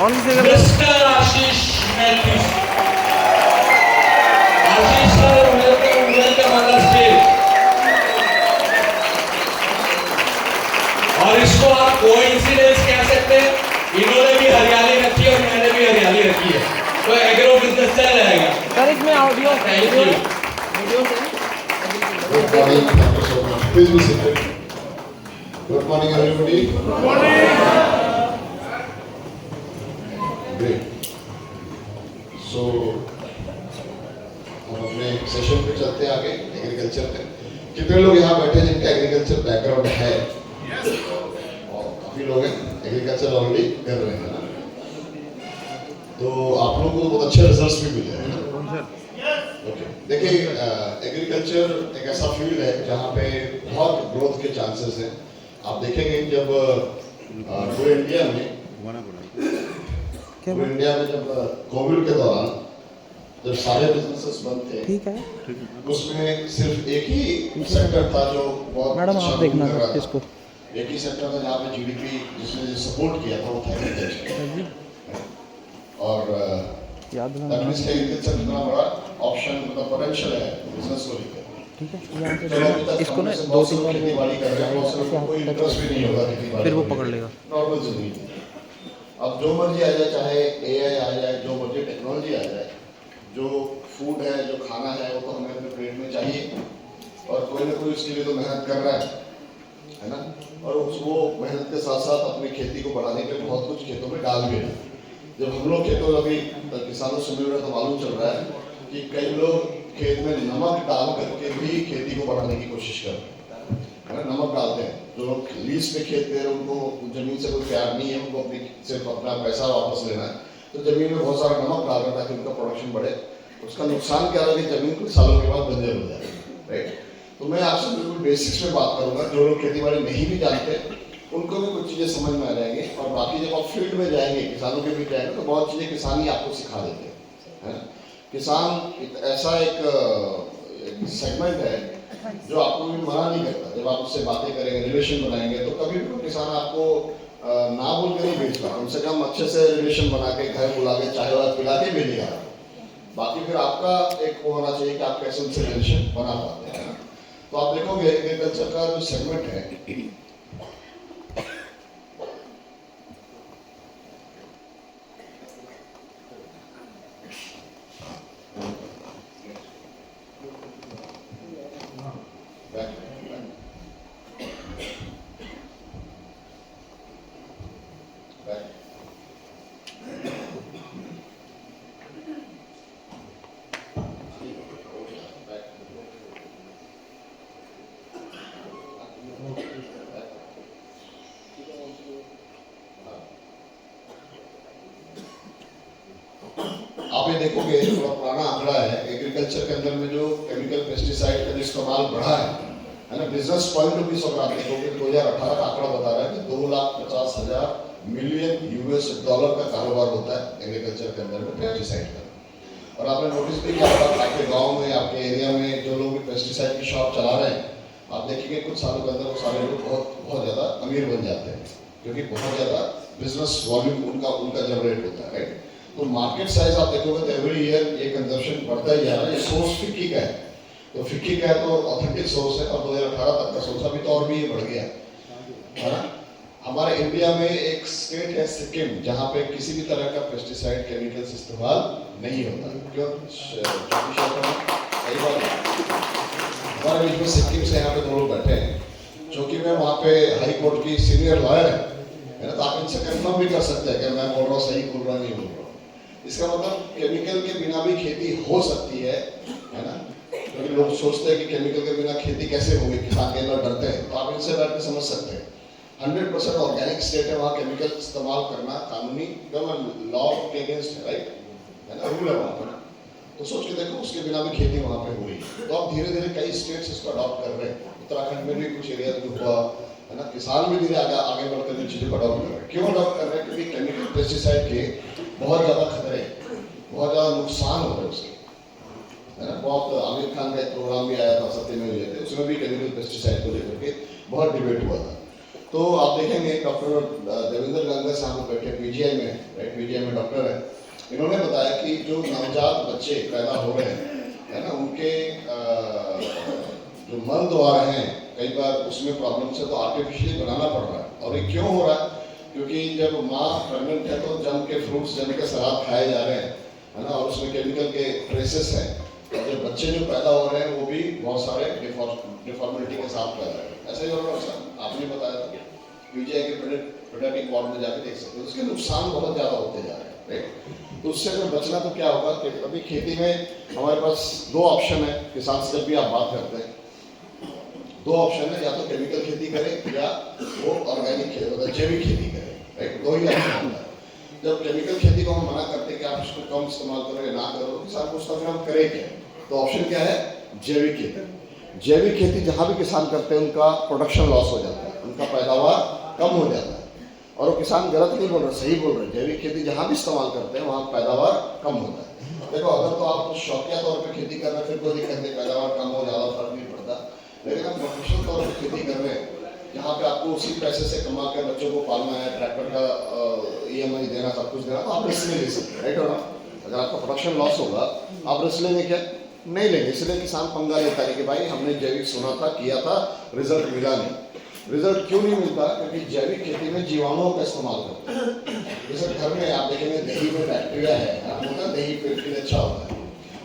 कौन सी जगह mister Ashish Matthews. Ashish sir welcome on the stage. और इसको आप कोइंसिडेंस कह सकते हैं, इन्होंने भी हरियाली रखी है और मैंने भी हरियाली रखी है, तो एग्रो बिजनेस चल जाएगा। सर इसमें ऑडियो थैंक यू। वीडियो से Good morning. Thank you so much. Please be seated. Good morning, everybody. Good morning. Great. So, हम अपने सेशन पे चलते हैं आगे एग्रीकल्चर पे। कितने लोग यहाँ बैठे जिनका एग्रीकल्चर बैकग्राउंड है? और काफी लोग हैं एग्रीकल्चर ऑलरेडी कर रहे हैं ना। तो आप लोगों को बहुत अच्छे रिजल्ट्स भी मिले हैं ना। ओके, देखिए एग्रीकल्चर एक ऐसा फील्ड है जहाँ पे बहुत ग्रोथ के चांसेस हैं। आप देखेंगे जब पूरे इंडिया में जब कोविड के दौरान जब सारे बिजनेसेस बंद थे, ठीक है, उसमें सिर्फ एक ही सेक्टर था जो बहुत मैडम अच्छा आप देखना कर रहा था। इसको। एक ही सेक्टर था जहाँ पे जीडीपी जिसने सपोर्ट किया था वो था एग्रीकल्चर। और याद एग्रीकल्चर कितना बड़ा ऑप्शन मतलब पोटेंशियल है बिजनेस को लेकर। ठीक है, यहाँ से इसको ना 2-3 बार खेतीबाड़ी कर रहे हैं, कोई इंटरेस्ट भी नहीं होगा खेतीबाड़ी, फिर वो पकड़ लेगा। नॉर्मल जिंदगी। अब जो मर्जी आ जाए, चाहे एआई आ जाए, जो मर्जी टेक्नोलॉजी आ जाए, जो फूड है, जो खाना है, वो तो हमें अपने प्लेट में चाहिए और कोई ना कोई उसके लिए तो मेहनत कर रहा है ना। और वो मेहनत के साथ साथ अपनी खेती को बढ़ाने के लिए बहुत कुछ खेतों में डाल भी रहे हैं। जब हम लोग खेतों अभी किसानों से मिल रहे तो मालूम चल रहा है कि कई लोग खेत में नमक डाल करके भी खेती को बढ़ाने की कोशिश कर रहे हैं ना। नमक डालते हैं, जो लोग लीज पे खेत दे रहे हैं उनको जमीन से कोई प्यार नहीं है, उनको अपनी सिर्फ अपना पैसा वापस लेना है, तो जमीन में बहुत सारा नमक डाल रहे हैं ताकि उनका प्रोडक्शन बढ़े। उसका नुकसान क्या है कि जमीन कुछ सालों के बाद बंजर हो जाए, राइट। तो मैं आपसे बिल्कुल बेसिक्स में बात करूंगा, जो लोग खेती बाड़ी नहीं भी जानते उनको भी कुछ चीज़ें समझ में आ जाएंगी। और बाकी जब आप फील्ड में जाएंगे, किसानों के बीच जाएंगे, तो बहुत चीज़ें किसान ही आपको सिखा देते हैं, है ना। किसान ऐसा एक सेगमेंट है जो आपको भी मना नहीं करता। जब आप उससे बातें करेंगे, रिलेशन बनाएंगे, तो कभी भी किसान आपको ना बोल के नहीं भेजता, कम से कम अच्छे से रिलेशन बना के घर बुला के चाय वाय पिला के भेजेगा। बाकी फिर आपका एक वो होना चाहिए कि आप कैसे उनसे रिलेशन बना पाते हैं। तो आप देखोगे एग्रीकल्चर का जो सेगमेंट है, आप ये देखोगे थोड़ा पुराना आंकड़ा है एग्रीकल्चर के अंदर में जो केमिकल पेस्टिसाइड का जो इस्तेमाल बढ़ा है ना। बिजनेस पॉइंट ऑफ व्यू से अगर आप देखोगे 2018 का आंकड़ा बता रहा है कि 2,50,000 मिलियन यूएस डॉलर का कारोबार होता है एग्रीकल्चर के अंदर में पेस्टिसाइड का। और आपने नोटिस भी किया होगा आपके गाँव में, आपके एरिया में जो लोग पेस्टिसाइड की शॉप चला रहे हैं, आप देखेंगे कुछ सालों के अंदर वो सारे लोग बहुत ज़्यादा अमीर बन जाते हैं, क्योंकि बहुत ज़्यादा बिजनेस वॉल्यूम उनका जनरेट होता है, राइट। तो मार्केट साइज आप देखोगे तो एवरी ईयर ये कंजम्पशन बढ़ता ही जा रहा है। ये सोर्स फिक्की का है, तो फिक्की का है तो ऑथेंटिक सोर्स है, और 2018 तक का सोर्स, अभी तो और भी ये बढ़ गया है ना। हमारे इंडिया में एक स्टेट है सिक्किम, जहाँ पे किसी भी तरह का पेस्टिसाइड केमिकल्स इस्तेमाल नहीं होता। क्यों? सही बात है। हमारे बीच में सिक्किम से यहाँ पे 2 लोग बैठे हैं, चूँकि मैं वहाँ पे हाई कोर्ट की सीनियर लॉयर है ना, तो आप इनसे कंफर्म भी कर सकते हैं कि मैं बोल रहा हूँ सही बोल रहा नहीं बोल रहा। इसका मतलब केमिकल के बिना भी खेती हो सकती है ना। क्योंकि लोग सोचते हैं कि केमिकल के बिना खेती कैसे होगी, किसान के अंदर डरते हैं, तो आप इनसे बैठ के समझ सकते हैं 100% ऑर्गेनिक स्टेट है, वहाँ केमिकल इस्तेमाल करना कानूनी लॉ के अगेंस्ट है, राइट, है ना, रूल है वहाँ पर। तो सोच के देखो उसके बिना भी खेती वहाँ पे हुई। तो अब धीरे धीरे कई स्टेट्स इसको अडॉप्ट कर रहे हैं। उत्तराखंड में भी कुछ एरिया में हुआ है ना, किसान भी धीरे आगे बढ़कर इन चीज़ों को अडॉप्ट कर रहे हैं। क्यों अडॉप्ट कर रहे हैं? क्योंकि केमिकल पेस्टिसाइड के बहुत ज़्यादा खतरे, बहुत ज़्यादा नुकसान हो रहे हैं उसके, है ना। बहुत आमिर खान का एक प्रोग्राम भी आया था, सत्य में हुए थे, उसमें भी केमिकल पेस्टिसाइड को लेकर के बहुत डिबेट हुआ था। तो आप देखेंगे डॉक्टर देवेंद्र गंगा साहब बैठे पीजीआई में, राइट, पीजीआई में डॉक्टर है। इन्होंने बताया कि जो नवजात बच्चे पैदा हो रहे हैं, है ना, उनके जो मल द्वार हैं कई बार उसमें प्रॉब्लम से तो आर्टिफिशियली बनाना पड़ रहा है। और ये क्यों हो रहा है? क्योंकि जब माँ प्रेगनेंट है तो जम के फ्रूट्स, जम के सलाद खाए जा रहे हैं, है ना, और उसमें केमिकल के ट्रेसेस हैं। और जब बच्चे जो पैदा हो रहे हैं वो भी बहुत सारे डिफॉर्मिलिटी के साथ पैदा हो रहे हैं। ऐसा ही हो रहा है सर, आपने बताया था पीजीआई के पेडियाट्रिक वार्ड में जाके देख सकते हो, उसके नुकसान बहुत ज़्यादा होते जा रहे हैं, राइट। तो उससे अगर बचना तो क्या होगा कि अभी खेती में हमारे पास दो ऑप्शन है, किसान से जब भी आप बात करते हैं दो ऑप्शन है, या तो केमिकल खेती करें या वो ऑर्गेनिक खेती, जैविक खेती करें, राइट। दो ही ऑप्शन होता है। जब केमिकल खेती को हम मना करते हैं कि आप इसको कम इस्तेमाल करो या ना करो, किसान पूछता है हम करें क्या? तो ऑप्शन क्या है? जैविक खेती। जैविक खेती जहाँ भी किसान करते हैं उनका प्रोडक्शन लॉस हो जाता है, उनका पैदावार कम हो जाता है। और वो किसान गलत नहीं बोल रहे, सही बोल रहे हैं। जैविक खेती जहाँ भी इस्तेमाल करते हैं वहाँ पैदावार कम होता है। देखो अगर तो आप शौकिया तौर पर खेती कर रहे हैं फिर कोई दिक्कत नहीं, पैदावार कम हो ज़्यादा फर्क नहीं पड़ता। लेकिन आप प्रोफेशनल तौर पर खेती कर रहे हैं जहाँ पे आपको उसी पैसे से कमा कर बच्चों को पालना है, ट्रैक्टर का EMI देना, सब कुछ देना, तो आप रिस्क नहीं ले सकते, राइट। और अगर आपका प्रोडक्शन लॉस होगा आप रिस्क लेंगे क्या? नहीं लेंगे। इसलिए किसान पंगा लेता है कि भाई हमने जैविक सुना था, किया था, रिजल्ट मिला नहीं। रिजल्ट क्यों नहीं मिलता? क्योंकि जैविक खेती में जीवाणुओं का इस्तेमाल करते हैं। जैसे घर में आप देखेंगे दही में बैक्टीरिया है, दही पेट के लिए अच्छा होता है।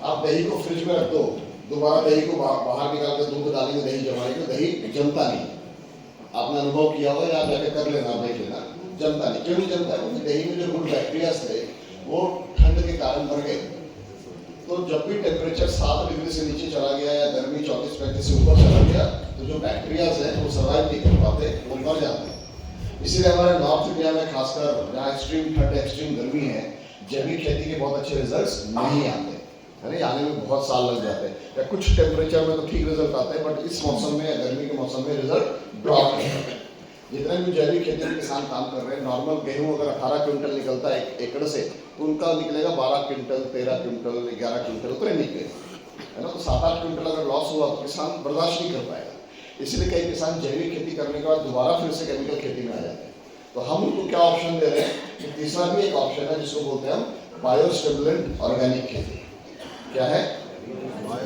आप दही को फ्रिज में रख दो, दोबारा दही को बाहर निकाल कर दूध डालेंगे, दही जमाएंगे, दही जमता नहीं। आपने अनुभव किया होगा या आप जाके कर लेना, देख लेना, जमता नहीं। क्यों नहीं जमता? क्योंकि दही में जो गुड बैक्टीरिया थे वो ठंड के कारण मर गए। तो जब भी टेम्परेचर 7 डिग्री से नीचे चला गया या गर्मी 34-35 से ऊपर चला गया तो जो बैक्टीरियाज हैं वो सर्वाइव नहीं कर पाते, वो मर जाते हैं। इसीलिए हमारे नॉर्थ इंडिया में खासकर जहाँ एक्सट्रीम ठंड, एक्सट्रीम गर्मी है, जैविक खेती के बहुत अच्छे रिजल्ट्स नहीं आते, है ना। आने में बहुत साल लग जाते हैं। या कुछ टेम्परेचर में तो ठीक रिजल्ट आते हैं, बट इस मौसम में या गर्मी के मौसम में रिजल्ट ड्रॉप करते हैं। जितने भी जैविक खेती में किसान काम कर रहे हैं, नॉर्मल गेहूं अगर 18 क्विंटल निकलता है एक एकड़ से, तो उनका निकलेगा 12 क्विंटल, 13 क्विंटल, 11 क्विंटल, उतने निकलेगा, है ना। तो 7-8 क्विंटल अगर लॉस हुआ तो किसान बर्दाश्त नहीं कर पाएगा। इसलिए कई किसान जैविक खेती करने के बाद दोबारा फिर से केमिकल खेती में आ जाते हैं। तो हम उनको क्या ऑप्शन दे रहे हैं कि तीसरा भी एक ऑप्शन है जिसको बोलते हैं हम बायोस्टिमुलेंट ऑर्गेनिक खेती। क्या है?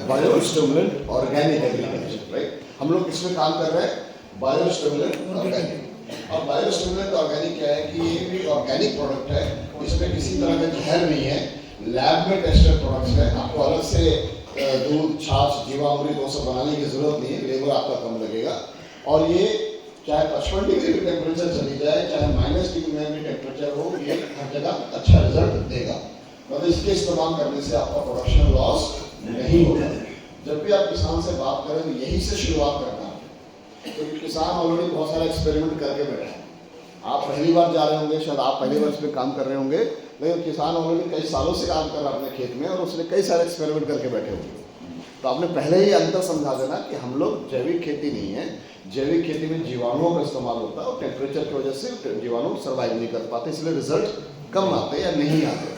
Biostimulant organic agriculture, right. हम लोग इसमें काम कर रहे हैं बायोस्टिमुलेंट ऑर्गेनिक। और बायोस्टिमुलेंट ऑर्गेनिक क्या है कि ये भी ऑर्गेनिक प्रोडक्ट है, इसमें किसी तरह का जहर नहीं है, लैब में टेस्टेड प्रोडक्ट्स है। आपको अलग से दूध, छाछ, जीवामृत वो सब बनाने की जरूरत नहीं है, लेबर आपका कम लगेगा। और ये चाहे 55 डिग्री भी टेम्परेचर चली जाए, चाहे -डिग्री में भी टेम्परेचर हो, ये हर जगह अच्छा रिजल्ट देगा। मतलब इसके इस्तेमाल करने से आपका प्रोडक्शन लॉस नहीं होगा। जब भी आप किसान से बात करें तो यही से शुरुआत करना है, क्योंकि किसान ऑलरेडी बहुत सारे एक्सपेरिमेंट करके बैठे हैं। आप पहली बार जा रहे होंगे, शायद आप पहली बार इसमें काम कर रहे होंगे, लेकिन किसान ऑलरेडी कई सालों से काम कर रहा है अपने खेत में और उसने कई सारे एक्सपेरिमेंट करके बैठे होंगे। तो आपने पहले ही अंतर समझा देना कि हम लोग जैविक खेती नहीं है, जैविक खेती में जीवाणुओं का इस्तेमाल होता है और टेम्परेचर की वजह से जीवाणु सर्वाइव नहीं कर पाते, इसलिए रिजल्ट कम आते या नहीं आते।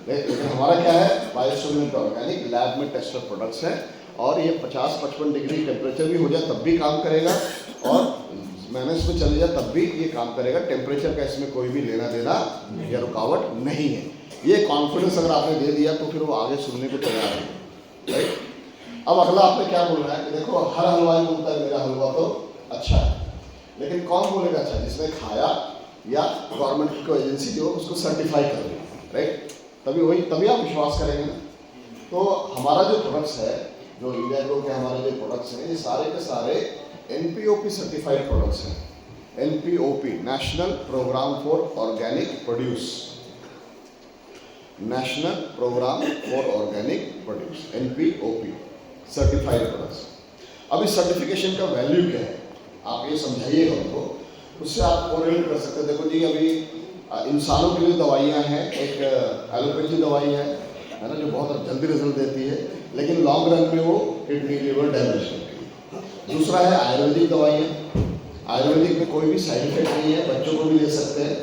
लेकिन हमारा क्या है? बायोस्टिमुलेंट ऑर्गेनिक, लैब में टेस्टेड प्रोडक्ट्स हैं और ये 50-55 डिग्री टेम्परेचर भी हो जाए तब भी काम करेगा और माइनस में चले जाए तब भी ये काम करेगा। टेम्परेचर का इसमें कोई भी लेना देना या रुकावट नहीं है। ये कॉन्फिडेंस अगर आपने दे दिया तो फिर वो आगे सुनने को तैयार है, राइट। अब अगला आपने क्या बोलना है कि देखो हर हलवाई बोलता है मेरा हलवा तो अच्छा है, लेकिन कौन बोलेगा अच्छा? जिसने खाया या गवर्नमेंट की कोई एजेंसी जो उसको सर्टिफाई कर रही है, राइट। तभी आप विश्वास करेंगे ना। तो हमारा जो प्रोडक्ट्स है, जो इंडिया ग्रो के हमारे जो प्रोडक्ट्स हैं, ये सारे के सारे NPOP सर्टिफाइड प्रोडक्ट्स हैं। NPOP, national programme for organic produce, national programme for organic produce, NPOP certified products. अब इस सर्टिफिकेशन का वैल्यू क्या है आप ये समझाइएगा उनको, उससे आप कोरिलेट कर सकते हैं। देखो जी, अभी इंसानों के लिए दवाइयाँ हैं, एक एलोपैथी दवाई है ना, जो बहुत जल्दी रिजल्ट देती है, लेकिन लॉन्ग रन में वो किडनी, लिवर डैमेज करती है। दूसरा है आयुर्वेदिक दवाइयाँ। आयुर्वेदिक में कोई भी साइड इफेक्ट नहीं है, बच्चों को भी ले सकते हैं,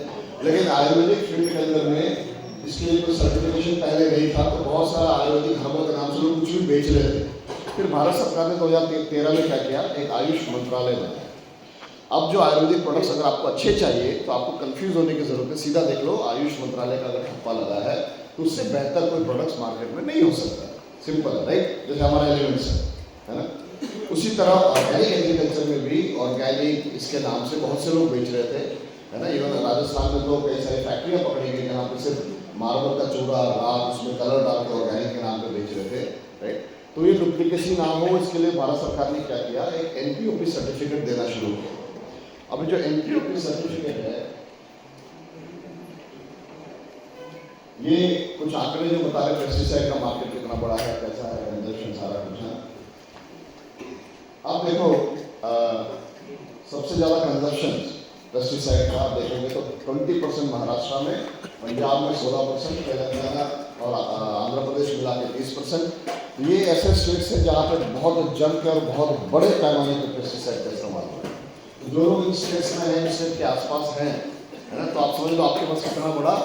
लेकिन आयुर्वेदिक फील्ड के अंदर में इसके लिए कोई सर्टिफिकेशन पहले नहीं था, तो बहुत सारा आयुर्वेदिक हर्बल के नाम से लोग कुछ भी बेच रहे थे। फिर भारत सरकार ने 2013 में क्या किया, एक आयुष मंत्रालय बनाया। अब जो आयुर्वेदिक प्रोडक्ट्स अगर आपको अच्छे चाहिए तो आपको कंफ्यूज होने की जरूरत है, सीधा देख लो आयुष मंत्रालय का अगर ठप्पा लगा है तो उससे बेहतर कोई प्रोडक्ट्स मार्केट में नहीं हो सकता। सिंपल है, राइट? जैसे हमारा एलिमेंट्स है ना, उसी तरह ऑर्गेनिक एग्रीकल्चर में भी ऑर्गेनिक इसके नाम से बहुत से लोग बेच रहे थे, है ना। इवन राजस्थान में तो कई सारी फैक्ट्रियाँ पकड़ी गई जहाँ पर सिर्फ मार्बल का चूड़ा राख उसमें कलर डाल के ऑर्गेनिक के नाम पर बेच रहे थे, राइट। तो ये डुप्लीकेसी ना हो इसके लिए भारत सरकार ने क्या किया, एक NPOP सर्टिफिकेट देना शुरू किया। अब जो NPOP सर्टिफिकेट है ये कुछ आंकड़े जो बता रहे पेस्टिसाइड का मार्केट कितना बड़ा है, कैसा है, कंजप्शन सारा कुछ है। अब देखो सबसे ज्यादा कंजप्शन पेस्टिसाइड का आप देखोगे तो 20% महाराष्ट्र में, पंजाब में 16%, तेलंगाना और आंध्र प्रदेश मिला के 30%। ये ऐसे स्टेट्स हैं जहाँ पे बहुत जम के और बहुत बड़े पैमाने पर पेस्टिसाइड का इस्तेमाल हो रहा है। जो लोग इन स्टेट्स में हैं, स्टेट के आसपास हैं, है ना, तो आप समझ लो आपके पास कितना बड़ा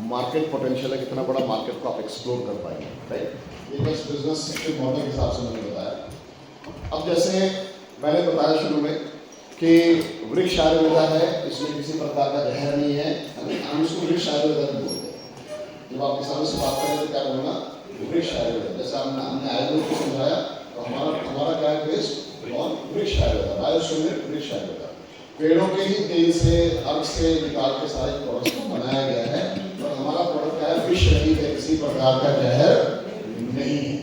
मार्केट पोटेंशियल है, कितना बड़ा मार्केट को आप एक्सप्लोर कर पाएंगे, राइट। ये बस बिजनेस के मॉडल के हिसाब से मैंने बताया। अब जैसे मैंने बताया शुरू में कि वृक्ष आयुर्वेदा है, इसमें किसी प्रकार का जहर नहीं है, हम इसको वृक्ष आयुर्वेदा भी बोलते हैं। जब आप किसानों से बात करें तो क्या बोलना, वृक्ष आयुर्वेदा। जैसे हमने आयुर्वेद को समझाया तो हमारा क्या है बेस्ड ऑन वृक्ष आयुर्वेदा, बायोसिमिलर वृक्ष आयुर्वेदा। पेड़ों के ही तेल से अर्क से निकाल के सारे प्रोडक्ट्स को बनाया गया है और हमारा प्रोडक्ट क्या है, विष रहित है, किसी प्रकार का जहर नहीं है।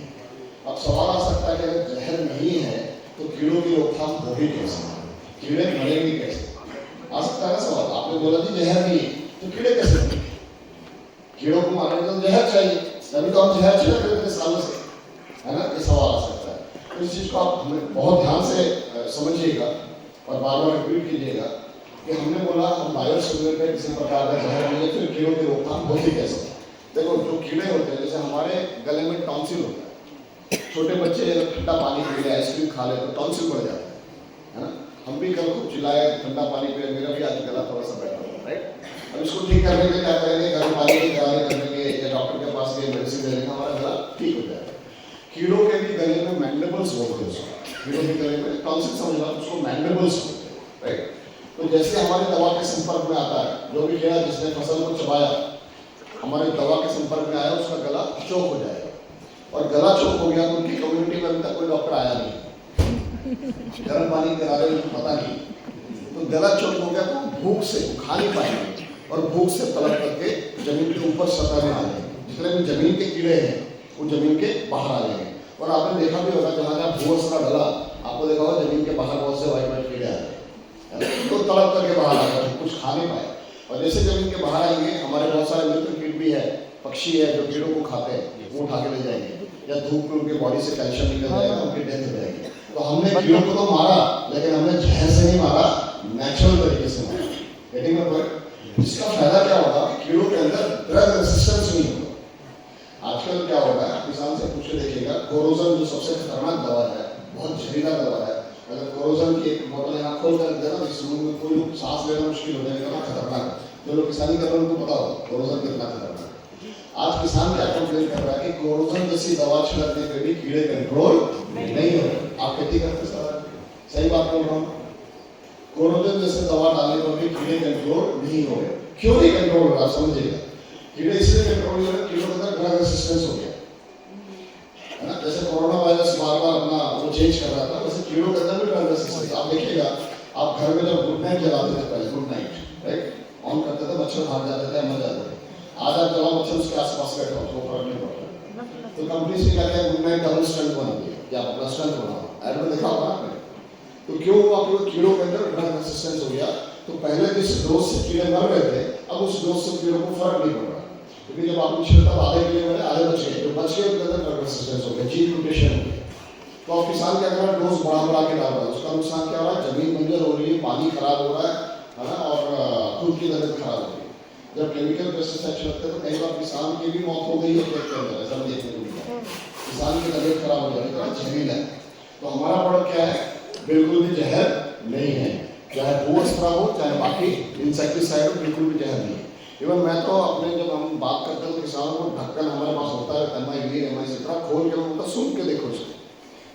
अब सवाल आ सकता है कि अगर जहर नहीं है तो कीड़ों की रोकथाम होगी कैसे, कीड़े मरेंगे कैसे, आ सकता है सवाल। आपने बोला जी जहर नहीं है तो कीड़े कैसे मरेंगे, कीड़ों को मारने तो जहर चाहिए, तभी तो हम जहर छिड़क रहे थे सालों से, है ना। ये सवाल आ सकता है। तो इस चीज को आप हमें बहुत ध्यान से समझिएगा और बार बार रिपीट कीजिएगा कि हमने बोला हम बायोसिमिलर पे किसी प्रकार का जहर नहीं है, फिर कीड़ों की रोकथाम होती कैसे। देखो जो कीड़े होते हैं, जैसे हमारे गले में टॉन्सिल होता है, छोटे बच्चे अगर ठंडा पानी पी ले, आइसक्रीम खा ले तो टॉन्सिल बढ़ जाता है ना। हम भी कल खूब चिल्लाए ठंडा पानी पिए, मेरा भी आज गला थोड़ा सा बैठा हुआ, राइट। अब इसको ठीक करने के क्या करेंगे, गर्म पानी की तैयारी करने या डॉक्टर के पास गए मेडिसिन लेने, हमारा गला ठीक हो जाएगा। कीड़ों के भी गले में मैंडिबल्स बोलते हैं उसको, कीड़ों के गले में टॉन्सिल समझ लो उसको मैंडिबल्स बोलते हैं, राइट। तो जैसे हमारे दवा के संपर्क में आता है, जो भी कीड़ा जिसने फसल को चबाया हमारे दवा के संपर्क में आया, उसका गला चोक हो जाएगा। और गला चोक हो गया तो उनकी कम्युनिटी में अभी तक कोई डॉक्टर आया नहीं, गर्म पानी करा रहे उनको पता नहीं, तो गला चोक हो गया तो भूख से खा नहीं पाएंगे और भूख से तड़प करके जमीन के ऊपर सतह में आ जाएंगे। जितने भी जमीन के कीड़े हैं वो जमीन के बाहर आ जाएंगे। और आपने देखा भी होगा जहाँ जहाँ भूस का गला, आपको देखा होगा जमीन के बाहर बहुत से वाइट वाइट कीड़े आ रहे हैं, तो तड़प करके बाहर आ जाते, कुछ खा नहीं पाए। और जैसे जमीन के बाहर आएंगे, हमारे बहुत सारे मित्र कीट भी है, पक्षी है जो कीड़ों को खाते हैं, वो उठा के ले जाएंगे, या धूप में उनके बॉडी से कैल्शियम निकल जाएगा, उनकी डेथ हो जाएगी। तो हमने कीड़ों को तो मारा, लेकिन हमने जहर से नहीं मारा, नेचुरल तरीके से मारा। Getting my point? इसका फायदा क्या होगा, कीड़ों के अंदर ड्रग रेजिस्टेंस नहीं होगा। आजकल क्या होगा, किसान से पूछ के देखिएगा, कोरोजन जो सबसे खतरनाक दवा है, बहुत जहरीला दवा है, अगर कोरोजन की एक बोतल यहाँ खोल कर देना तो इस रूम में कोई सांस लेना मुश्किल हो जाएगा, इतना खतरनाक है। जो लोग किसानी कर रहे हैं उनको पता होगा कोरोजन कितना खतरनाक है। आज किसान क्या कंप्लेन कर रहा है कि कोरोजन जैसी दवा छिड़कने पे भी कीड़े कंट्रोल नहीं हो रहे। आप खेती करते सर, सही बात बोल रहा हूँ, कोरोजन जैसे दवा डालने पर भी कीड़े कंट्रोल नहीं हो रहे। क्यों नहीं कंट्रोल हो रहा, समझिएगा। कीड़े इसलिए कंट्रोल नहीं हो रहे, कीड़ों के अंदर ड्रग रेजिस्टेंस हो गया है ना। जैसे कोरोना वायरस बार बार अपना वो चेंज कर रहा था, वैसे कीड़ों के अंदर भी ड्रग रेजिस्टेंस। आप देखिएगा, आप घर में जब गुड नाइट जलाते थे पहले, गुड नाइट राइट ऑन करते थे, मच्छर भाग जाते थे, मर जाते थे। आज आप जला मच्छर उसके आसपास बैठा हो तो फर्क नहीं पड़ता। तो कंपनी से क्या किया, गुड नाइट डबल स्ट्रेंथ बना दिया, या अपना स्ट्रेंथ बनाओ, ऐड में देखा होगा आपने। तो क्यों हुआ, क्योंकि कीड़ों के अंदर ड्रग रेजिस्टेंस हो गया। तो पहले जिस डोज से कीड़े मर रहे थे, अब उस डोज से कीड़ों को फर्क नहीं पड़ रहा, क्योंकि जब आपने छिड़का आधे कीड़े मरे, आधे बच गए, जो बच गए उनके अंदर ड्रग रेजिस्टेंस हो गया, जीन म्यूटेशन हो गया। तो अब किसान क्या कर रहा है, डोज बढ़ा के डाल रहा है, उसका नुकसान क्या हो रहा है, जमीन बंजर हो रही है, पानी खराब हो रहा है ना, और खुद की तबीयत खराब हो रही है। जब केमिकल पेस्टिसाइड छिड़कते हैं तो कई बार किसान की भी मौत हो गई है खेत के अंदर, ऐसा देखने को मिला, किसान की तबीयत खराब हो जाती है, जहरीला है। तो हमारा प्रोडक्ट क्या है, बिल्कुल भी जहर नहीं है, चाहे भूअस्त्र हो चाहे बाकी इंसेक्टिसाइड हो, बिल्कुल भी जहर नहीं है। इवन मैं तो अपने जब हम बात करते हैं तो किसानों को ढक्कन हमारे पास होता है, MI से खोल के बोलता सुन के देखो इसको।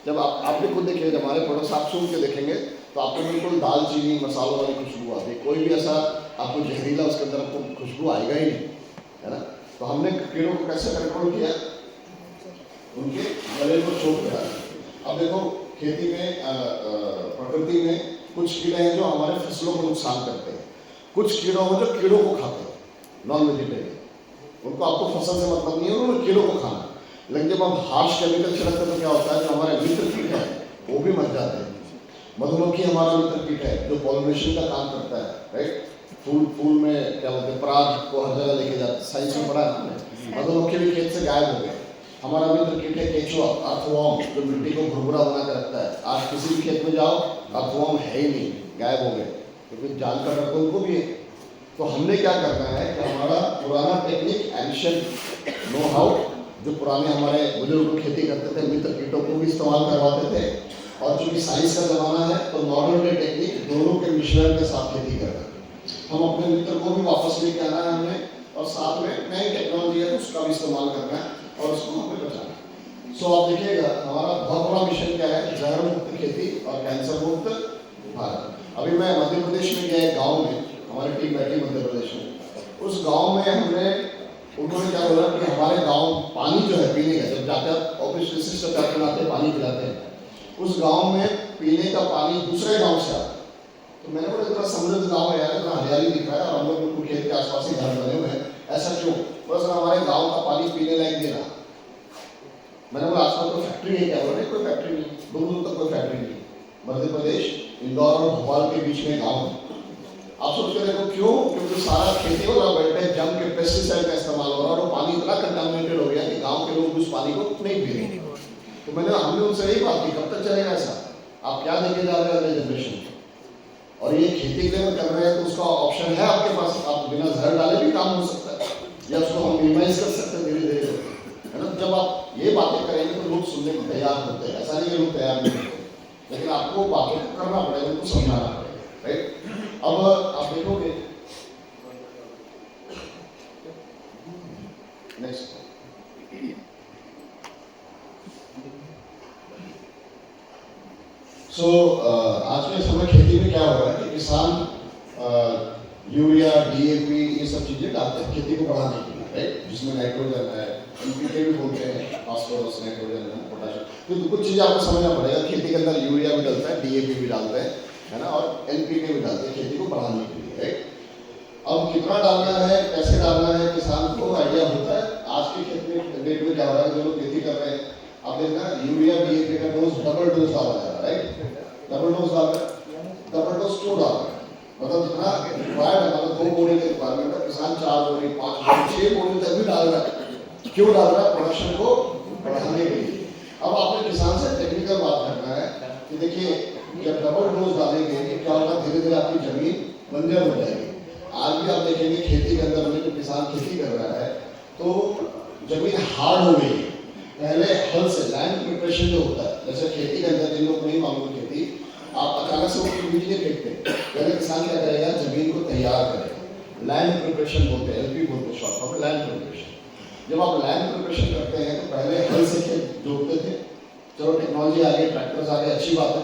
जब आप भी खुद देखिए, जब हमारे प्रोडक्ट्स आप सुन के देखेंगे तो आपको बिल्कुल दालचीनी मसालों वाली खुशबू आती है। कोई भी ऐसा आपको जहरीला उसके अंदर आपको खुशबू आएगा ही नहीं, है ना। तो हमने कीड़ों को कैसे कंट्रोल किया, उनके गले को चोट करा। अब देखो खेती में प्रकृति में कुछ कीड़े हैं जो हमारे फसलों को नुकसान करते हैं, कुछ कीड़ों हैं जो कीड़ों को खाते हैं, नॉन वेजिटेरियन, उनको आपको फसल से मतलब नहीं है, उन्होंने कीड़ों को खाना। लेकिन जब हम हार्श केमिकल छिड़कते हैं तो क्या होता है, जो हमारे मित्र कीट है वो भी मर जाते हैं। मधुमक्खी हमारा मित्र कीट है जो पॉलिनेशन का काम करता है, राइट। फूल में क्या बोलते हैं, पराग को हर जगह लेके जाते हैं, साइंस में पढ़ा है हमने। मधुमक्खी भी खेत से गायब हो गए। हमारा मित्र कीट है केचुआ, अर्थवर्म, जो मिट्टी को भुरभुरा बना कर रखता है। आज किसी भी खेत में जाओ अर्थवर्म है ही नहीं, गायब हो गए, क्योंकि जान का डर तो उनको भी है। तो हमने क्या करना है कि हमारा पुराना टेक्निक, एंशिएंट नो हाउ, जो पुराने हमारे बुजुर्ग खेती करते थे, मित्र कीटों को भी इस्तेमाल करवाते थे। और चूंकि साइंस का जमाना है तो मॉडर्न डे टेक्निक दोनों के मिश्रण के साथ खेती करना है। हम अपने मित्र को भी वापस लेके आना है हमें, और साथ में नई टेक्नोलॉजी है उसका भी इस्तेमाल करना है और उसको हमें बचाना है। सो आप देखिएगा हमारा बहुत बड़ा मिशन क्या है, जहर मुक्त खेती और कैंसर मुक्त भारत। अभी मैं मध्य प्रदेश में गया गाँव में, हमारी टीम बैठी मध्य प्रदेश में। उस गांव में उन्होंने क्या बोला कि हमारे गांव पानी जो है पीने का, जब जाते हैं ऑफिस विशिष्ट आते पानी पिलाते हैं, उस गांव में पीने का पानी दूसरे गांव से आता है। तो मैंने बोला इतना समृद्ध गांव है यार, इतना हरियाली दिख रहा है और हम लोग बिल्कुल खेत के आसपास ही घर बने हुए हैं, ऐसा क्यों? बस हमारे गाँव का पानी पीने लायक दे रहा। मैंने बोला आसपास कोई फैक्ट्री है क्या? बोले कोई फैक्ट्री नहीं, दूर दूर तक कोई फैक्ट्री नहीं। मध्य प्रदेश इंदौर और भोपाल के बीच में गाँव है। आप सोच कर देखो क्यों? क्योंकि सारा खेती वाला बेल्ट है, जम के पेस्टिसाइड का इस्तेमाल हो रहा है और पानी इतना कंटामिनेटेड हो गया कि गांव के लोग उस पानी को नहीं पी रहे। तो हमने उनसे यही बात की, कब तक चलेगा ऐसा? आप क्या देके जा रहे हैं अगले जनरेशन को? और ये खेती के लिए कर रहे हैं तो उसका ऑप्शन है आपके पास, आप बिना जहर डाले भी काम हो सकता है, या उसको हम मिनिमाइज कर सकते हैं धीरे धीरे, है ना। जब आप ये बातें करेंगे तो लोग सुनने को तैयार होते हैं, ऐसा नहीं लोग तैयार नहीं होते, लेकिन आपको बातों को करना पड़ेगा, उनको समझाना पड़ेगा, राइट। अब आप देखोगे नेक्स्ट, आज के समय खेती में क्या हो रहा है कि किसान यूरिया, डीएपी ये सब चीजें डालते हैं खेती को बढ़ाने के लिए, राइट, जिसमें नाइट्रोजन है, एनपीके भी बोलते हैं, फास्फोरस, नाइट्रोजन, पोटाशियम। तो कुछ चीजें आपको समझना पड़ेगा। खेती के अंदर यूरिया भी डलता है, डीएपी भी डालते हैं, है ना, और एनपीके भी डालते हैं खेती को बढ़ाने के लिए, राइट। अब कितना डालना है, कैसे डालना है, किसान को आइडिया होता है। आज के खेत में डेट में क्या हो रहा है, जो लोग खेती कर रहे हैं, आप देखना यूरिया डीएपी का डोज डबल डोज डाला जा रहा है, राइट, डबल डोज डाल रहे हैं। डबल डोज क्यों डाल रहे हैं? मतलब जितना रिक्वायर्ड है, मतलब 2 बोरी का रिक्वायरमेंट है, किसान 4 बोरी, 5 बोरी, 6 बोरी तक भी डाल रहा है। क्यों डाल रहा है? प्रोडक्शन को बढ़ाने के लिए। अब आपने किसान से टेक्निकल बात करना है कि देखिए जब डबल डोज डालेंगे क्या होगा, धीरे धीरे आपकी जमीन बंजर हो जाएगी। आज भी आप देखेंगे खेती के अंदर में जो किसान खेती कर रहा है तो जमीन हार्ड हो गई है। पहले हल से लैंड प्रिपरेशन जो होता है, जैसे खेती के अंदर जिन लोग नहीं मालूम खेती, आप अचानक से वो बीज नहीं फेंकते। पहले किसान क्या करेगा, जमीन को तैयार करेगा, लैंड प्रिपरेशन बोलते हैं, एलपी बोलते हैं शॉर्ट फॉर्म में, लैंड प्रिपरेशन। जब आप लैंड प्रिपरेशन करते हैं तो पहले हल से खेत जोतते थे, चलो टेक्नोलॉजी आ गई, ट्रैक्टर्स आ गए, अच्छी बात है।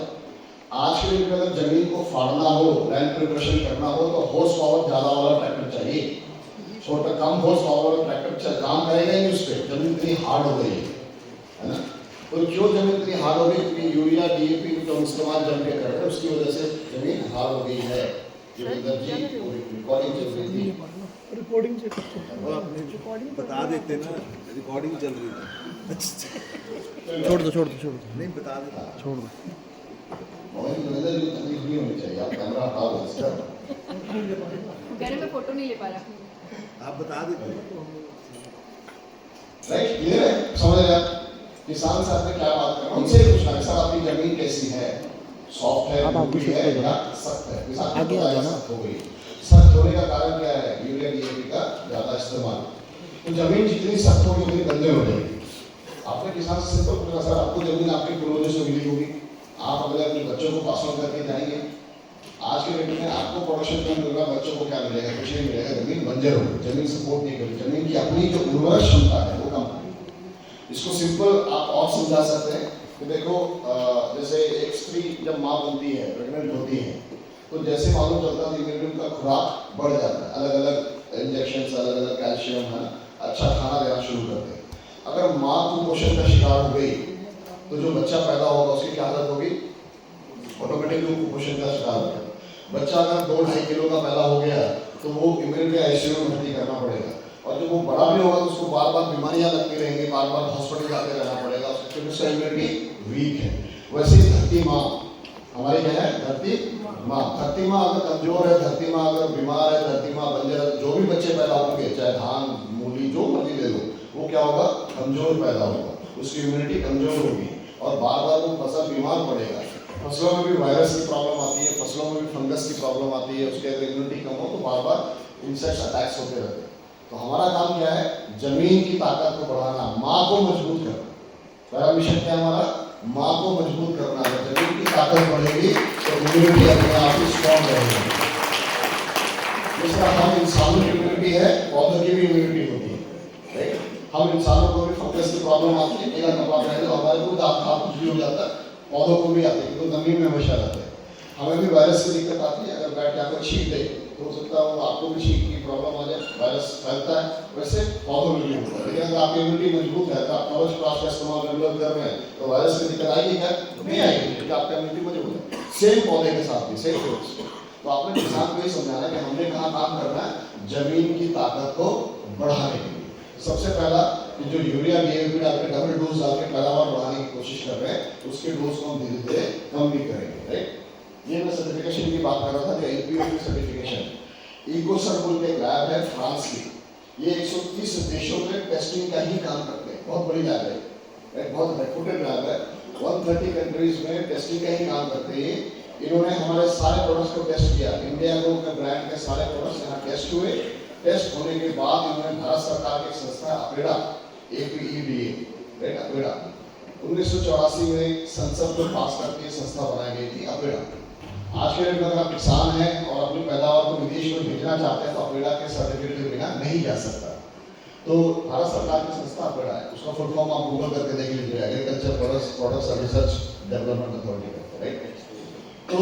आज के डेट में अगर जमीन को फाड़ना हो, लैंड प्रिपरेशन करना हो तो हॉर्स पावर ज्यादा वाला ट्रैक्टर चाहिए। छोटा कम हॉर्स पावर वाला ट्रैक्टर काम करेगा ही नहीं, उस पर जमीन इतनी हार्ड हो गई है ना। तो क्यों जमीन इतनी हार्ड हो गई? क्योंकि यूरिया डीएपी जो हम इस्तेमाल जम के कर रहे हैं उसकी वजह से जमीन हार्ड हो गई है। जोगिंदर जी रिकॉर्डिंग चल रही थी, रिकॉर्डिंग रिकॉर्डिंग बता देते ना, रिकॉर्डिंग चल रही थी। छोड़ दो नहीं बता देता, छोड़ दो। और जोगिंदर जी तकलीफ नहीं होनी चाहिए, आप कैमरा हटा दो इसका। कह रहे मैं फोटो नहीं ले पा रहा, आप बता देते। राइट, क्लियर है, समझ रहे हैं? किसान से आपने क्या बात करना, उनसे पूछना है सर आपकी जमीन कैसी है, सॉफ्ट है, लूबी है या सख्त है? किसान आगे आ जाना हो गई। सख्त होने का कारण क्या है? यूरिया डीएपी का ज्यादा इस्तेमाल। तो जमीन जितनी सख्त होगी उतनी गंदे हो जाएगी। आपने किसान से सिंपल पूछना, सर आपको जमीन आपके पूर्वजों से मिली होगी, आप अगले अपने बच्चों को पास ऑन करके जाएंगे। आज के डेट में आपको प्रोडक्शन कम मिल रहा, बच्चों को क्या मिलेगा? कुछ नहीं मिलेगा, जमीन बंजर होगी, जमीन सपोर्ट नहीं करेगी, जमीन की अपनी जो उर्वरक क्षमता है वो कम होगी। इसको सिंपल आप और समझा सकते हैं कि देखो जैसे एक स्त्री जब माँ बनती है, प्रेग्नेंट होती है, तो जैसे मालूम चलता है इम्यूनिटी का खुराक बढ़ जाता है, अलग अलग इंजेक्शन, अलग अलग कैल्शियम है, अच्छा खाना देना शुरू करते हैं। अगर माँ कुपोषण का शिकार हो गई तो जो बच्चा पैदा होगा उसकी क्या हालत होगी? ऑटोमेटिकली कुपोषण का शिकार होगा। बच्चा अगर 2-2.5 किलो का पैदा हो गया तो वो इम्यूनिटी आईसीयू में भर्ती करना पड़ेगा, और जब वो बड़ा भी होगा तो उसको बार बार बीमारियां लगती रहेंगी, बार बार हॉस्पिटल जाते रहना पड़ेगा, क्योंकि उसका इम्यूनिटी वीक है। वैसे ही धरती माँ हमारी क्या है? धरती माँ। धरती माँ अगर कमजोर है, धरती माँ अगर बीमार है, धरती माँ बंजर है, जो भी बच्चे पैदा होंगे, चाहे धान मूली जो मर्जी ले लो, वो क्या होगा? कमजोर पैदा होगा, उसकी इम्यूनिटी कमजोर होगी और बार बार वो फसल बीमार पड़ेगा। फसलों में भी वायरस की प्रॉब्लम आती है, फसलों में भी फंगस की प्रॉब्लम आती है, उसके अगर इम्यूनिटी कम हो तो बार बार इंसेक्ट्स अटैक्स होते रहते हैं। तो हमारा काम क्या है? जमीन की ताकत को बढ़ाना, माँ को मजबूत करना। पहला मिशन क्या हमारा? माँ को मजबूत करना है। जमीन की ताकत बढ़ेगी तो इम्यूनिटी अपने आप ही स्ट्रॉन्ग रहेगी। जिस तरह हम इंसानों की इम्यूनिटी है, पौधों की भी इम्यूनिटी होती है, राइट? हम इंसानों को भी फंगस की प्रॉब्लम आती है, मेरा कपड़ा पहने तो हमारे को दांत खा कुछ भी हो जाता है, पौधों को भी आती है, तो जमीन में हमेशा रहते हैं। हमें भी वायरस की दिक्कत आती है, अगर बैठ के आपको छींक दे तो हो सकता है वो आपको भी छींक की प्रॉब्लम आ जाए, वायरस फैलता है, वैसे पौधों में भी होता है। लेकिन अगर आपकी इम्यूनिटी मजबूत है, तो आप कवच प्राश का इस्तेमाल रेगुलर कर रहे हैं, तो वायरस की दिक्कत आएगी क्या? नहीं आएगी, क्योंकि आपका इम्यूनिटी मजबूत है। सेम पौधे के साथ भी सेम फ्रूट्स। तो आपने किसान को ये समझाना है कि हमने कहाँ काम करना है? जमीन की ताकत को बढ़ाने के लिए। सबसे पहला जो यूरिया डीएपी डाल के डबल डोज डाल के पैदावार बढ़ाने की कोशिश कर रहे हैं, उसके डोज को हम धीरे धीरे कम भी करेंगे, राइट? ये मैं सर्टिफिकेशन की बात कर रहा था, एलपीओ सर्टिफिकेशन। इकोसर्कुल के लैब है फ्रांस की, ये 130 देशों में टेस्टिंग का ही काम करते हैं, बहुत बड़ी लैब है, एक बहुत रेप्यूटेड लैब है, 130 कंट्रीज में टेस्टिंग का ही काम करते हैं। इन्होंने हमारे सारे प्रोडक्ट्स को टेस्ट किया, इंडिया ग्रो के ब्रांड के सारे प्रोडक्ट्स यहाँ टेस्ट हुए। टेस्ट होने के बाद इन्होंने भारत सरकार की संस्था अपेडा, APEDA, राइट? अपेडा 1984 में संसद को पास करके संस्था बनाई गई थी अपेडा। आज के डेट में अगर आप किसान हैं और अपनी पैदावार को विदेश में भेजना चाहते हैं तो अपेडा के सर्टिफिकेट के बिना नहीं जा सकता। तो भारत सरकार की संस्था अपेडा है, उसका फुल फॉर्म आप गूगल करके देख लीजिए, agriculture products research development authority करते, राइट? तो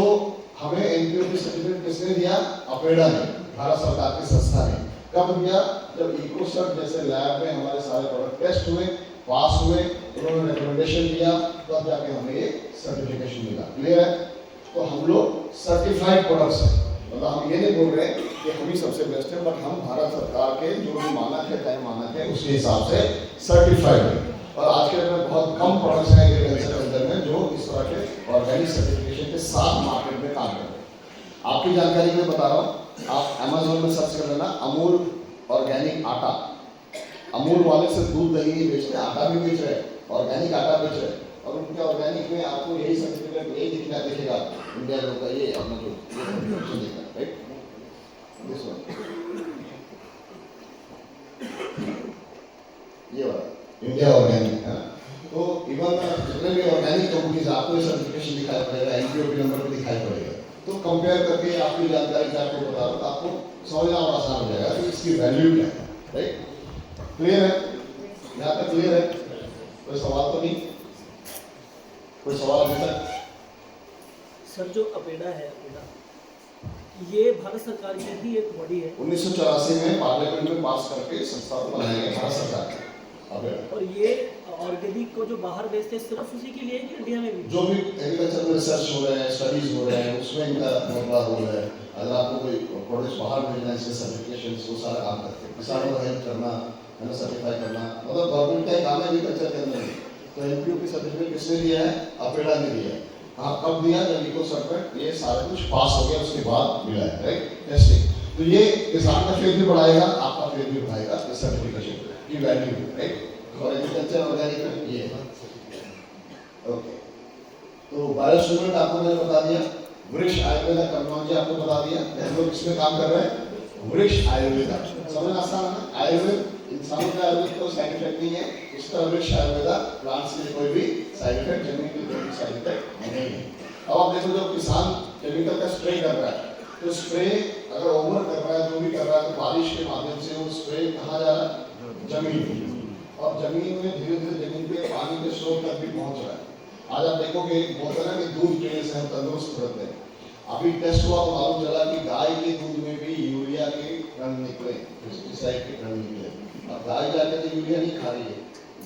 हमें एनपीओ की सर्टिफिकेट किसने दिया? अपेडा ने, भारत सरकार की संस्था ने। कब दिया? जब इकोसर्ट जैसे लैब में हमारे सारे प्रोडक्ट टेस्ट हुए, पास हुए, उन्होंने रिकमेंडेशन दिया, तब जाके हमें ये सर्टिफिकेशन मिला। क्लियर है? तो हम लोग सर्टिफाइड प्रोडक्ट्स हैं, मतलब हम ये नहीं बोल रहे कि हम ही सबसे बेस्ट है, बट हम भारत सरकार के जो भी मानक है, तय मानक है, उसके हिसाब से सर्टिफाइड है। और आज के दिन में बहुत कम प्रोडक्ट्स हैं एग्रीकल्चर के अंदर में जो इस तरह के ऑर्गेनिक सर्टिफिकेशन के साथ मार्केट में काम करते हैं। आपकी जानकारी के लिए बता रहा हूँ, आप अमेजोन में सर्च कर लेना, अमूल ऑर्गेनिक आटा। अमूल वाले से दूध दही नहीं बेचते, आटा भी बेच रहे हैं, ऑर्गेनिक आटा बेच रहे हैं, और उनके ऑर्गेनिक में आपको यही सर्टिफिकेट यही दिखेगा इंडिया का, ये अपना जो दिखेगा, राइट? दिस वन, ये वाला इंडिया ऑर्गेनिक है। तो इवन जितने भी ऑर्गेनिक कंपनीज आपको सर्टिफिकेशन दिखाई पड़ेगा, एनपीओपी नंबर भी दिखाई पड़ेगा। तो कंपेयर करके आपकी जानकारी से आपको बता रहा हूँ, आपको समझना और आसान हो जाएगा कि इसकी वैल्यू क्या है, राइट? क्लियर है? यहाँ तक क्लियर है? कोई सवाल तो नहीं? कोई सवाल अभी तक? सर जो अपेडा है, अपेडा ये भारत सरकार की ही एक बॉडी है। 1984 में पार्लियामेंट में पास करके संस्था को बनाया गया भारत सरकार ने। और ये ऑर्गेनिक को जो बाहर भेजते हैं सिर्फ उसी के लिए कि इंडिया में भी जो भी एग्रीकल्चर में रिसर्च हो रहे हैं, स्टडीज हो रहे हैं, उसमें इनका बहुत बड़ा रोल है। अगर आपको कोई प्रोडक्ट्स बाहर भेजना है, इसके सर्टिफिकेशन वो सारा काम करते हैं, किसानों को हेल्प करना है ना, सर्टिफाई करना, मतलब गवर्नमेंट का काम है एग्रीकल्चर के अंदर। तो एनपीओ की सर्टिफिकेट किसने दिया है? अपेडा ने दिया है। हाँ, कब दिया? जब इकोसर्ट ये सारा कुछ पास हो गया, उसके बाद मिला है, राइट? टेस्टिंग। तो ये किसान का फेयर भी बढ़ाएगा, आपका फेयर भी बढ़ाएगा, इस सर्टिफिकेशन की वैल्यू, राइट? और एग्रीकल्चर ऑर्गेनिक में ये है, ओके। तो बायोस्टिमुलेंट आपको मैंने बता दिया, वृक्ष आयुर्वेदा टेक्नोलॉजी आपको बता दिया, हम लोग किसमें काम कर रहे हैं? वृक्ष आयुर्वेदा। समझ आसान है? आयुर्वेद इंसानों का आयुर्वेद कोई साइड इफेक्ट नहीं है, इसका वृक्ष आयुर्वेदा प्लांट्स के कोई भी साइड इफेक्ट, जमीन के कोई भी साइड इफेक्ट नहीं है। अब आप देखो, जब किसान केमिकल का स्प्रे कर रहा है, तो स्प्रे अगर ओवर कर रहा है, जो भी कर रहा है, तो बारिश के माध्यम से वो स्प्रे कहाँ जा रहा है? जमीन। और जमीन में धीरे धीरे जमीन पे पानी के स्रोत तक भी पहुंच रहा है। आज आप देखोगे बोलते हैं ना कि दूध पीने से हम तंदुरुस्त रहते हैं। अभी टेस्ट हुआ तो मालूम चला कि गाय के दूध में भी यूरिया के कण निकले, पेस्टिसाइड के कण निकले। अब गाय जाके तो यूरिया नहीं खा रही है,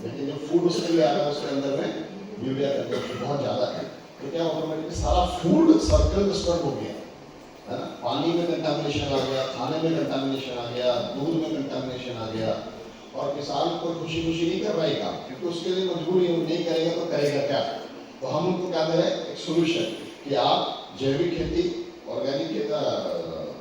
लेकिन जो फूड उसके लिए आ रहा है उसके अंदर में यूरिया का कंटेंट बहुत ज़्यादा है। तो क्या ऑटोमेटिकली सारा फूड सर्कल डिस्टर्ब हो गया है ना। पानी में कंटामिनेशन आ गया, खाने में कंटामिनेशन आ गया, दूध में कंटामिनेशन आ गया, और किसान कोई खुशी नहीं कर रहा है काम, क्योंकि उसके लिए मजबूरी है, नहीं करेगा तो करेगा क्या। तो हम उनको क्या दे रहे हैं, एक सोल्यूशन कि आप जैविक खेती, ऑर्गेनिक खेती,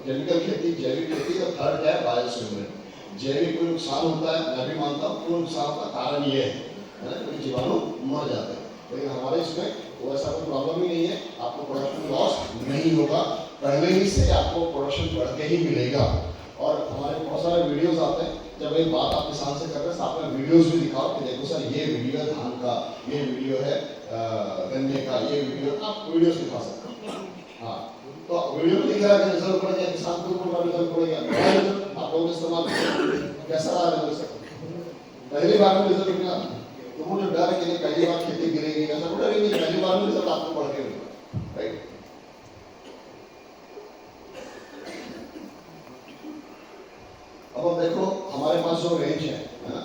केमिकल खेती, जैविक खेती, और थर्ड क्या है बायोसिमिलर। जैविक कोई नुकसान होता है, मैं भी मानता हूँ कोई नुकसान का कारण ये है ना, कोई जीवाणु मर जाते हैं, लेकिन हमारे इसमें वो ऐसा कोई प्रॉब्लम ही नहीं है। आपको प्रोडक्शन लॉस नहीं होगा, पहले ही से आपको प्रोडक्शन बढ़ के ही मिलेगा। और हमारे बहुत सारे वीडियोस आते हैं, जब एक बात आप किसान से कर रहे हैं, आप अपने वीडियोस भी दिखाओ कि देखो सर ये वीडियो है धान का, ये वीडियो है गन्ने का, ये वीडियो, आप वीडियोस दिखा सकते हैं। हाँ, तो वीडियो में दिख रहा है कि रिजल्ट पड़ेगा, किसान को पूरा रिजल्ट पड़ेगा, आप लोग इस्तेमाल कैसा रहा रिजल्ट? पहली बार में रिजल्ट मिला तो वो जो डर है कि पहली बार खेती गिरेगी, ऐसा डर ही नहीं, पहली बार में रिजल्ट आपको बढ़ के मिलेगा, राइट। अब देखो हमारे पास जो रेंज है ना,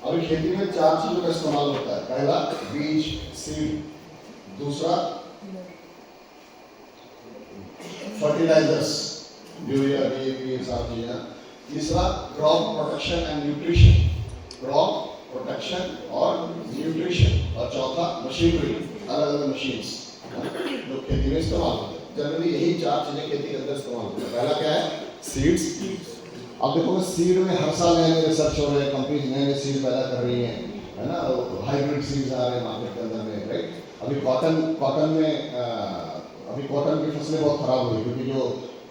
अभी खेती में 4 चीजों का इस्तेमाल होता है। पहला बीज, सीड, दूसरा फर्टिलाइजर्स, यूरिया, डीएपी, सब चीजें, तीसरा crop protection and nutrition, crop protection और न्यूट्रिशन, और चौथा मशीनरी, अलग अलग मशीन्स जो खेती में इस्तेमाल होते हैं। जनरली यही 4 चीजें खेती के अंदर इस्तेमाल होती है। पहला क्या है, सीड्स। अब देखो सीड में हर साल नए रिसर्च हो रहे हैं, कंपनीज नए सीड पैदा कर रही हैं, है ना, हाइब्रिड सीड्स आ रहे हैं मार्केट के अंदर में, राइट। अभी कॉटन में अभी कॉटन की फसलें बहुत खराब हुई, क्योंकि जो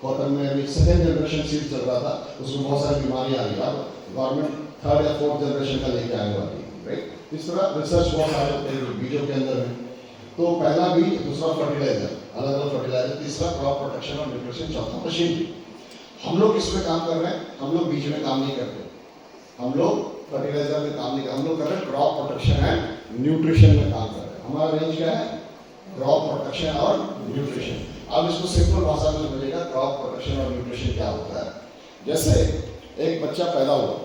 कॉटन में अभी 2nd जनरेशन सीड चल रहा था, उसमें बहुत सारी बीमारियां आ रही। अब गवर्नमेंट 3rd या 4th जनरेशन का लेके आने वाली है, राइट। इस तरह रिसर्च बहुत सारे होते हैं बीजों के अंदर में। तो पहला बीज, दूसरा फर्टिलाइजर, अलग अलग फर्टिलाइजर, तीसरा क्रॉप प्रोटेक्शन और न्यूट्रिशन, चौथा मशीनरी। हम लोग किसमें काम कर रहे हैं, हम लोग बीज में काम नहीं करते, हम लोग फर्टिलाइजर में काम नहीं करते, हम लोग कर रहे हैं क्रॉप प्रोटेक्शन एंड न्यूट्रिशन में काम कर रहे हैं। हमारा रेंज क्या है, क्रॉप प्रोटेक्शन और न्यूट्रिशन। अब इसको सिंपल भाषा में समझिएगा, क्रॉप प्रोटेक्शन और न्यूट्रिशन क्या होता है। जैसे एक बच्चा पैदा हुआ,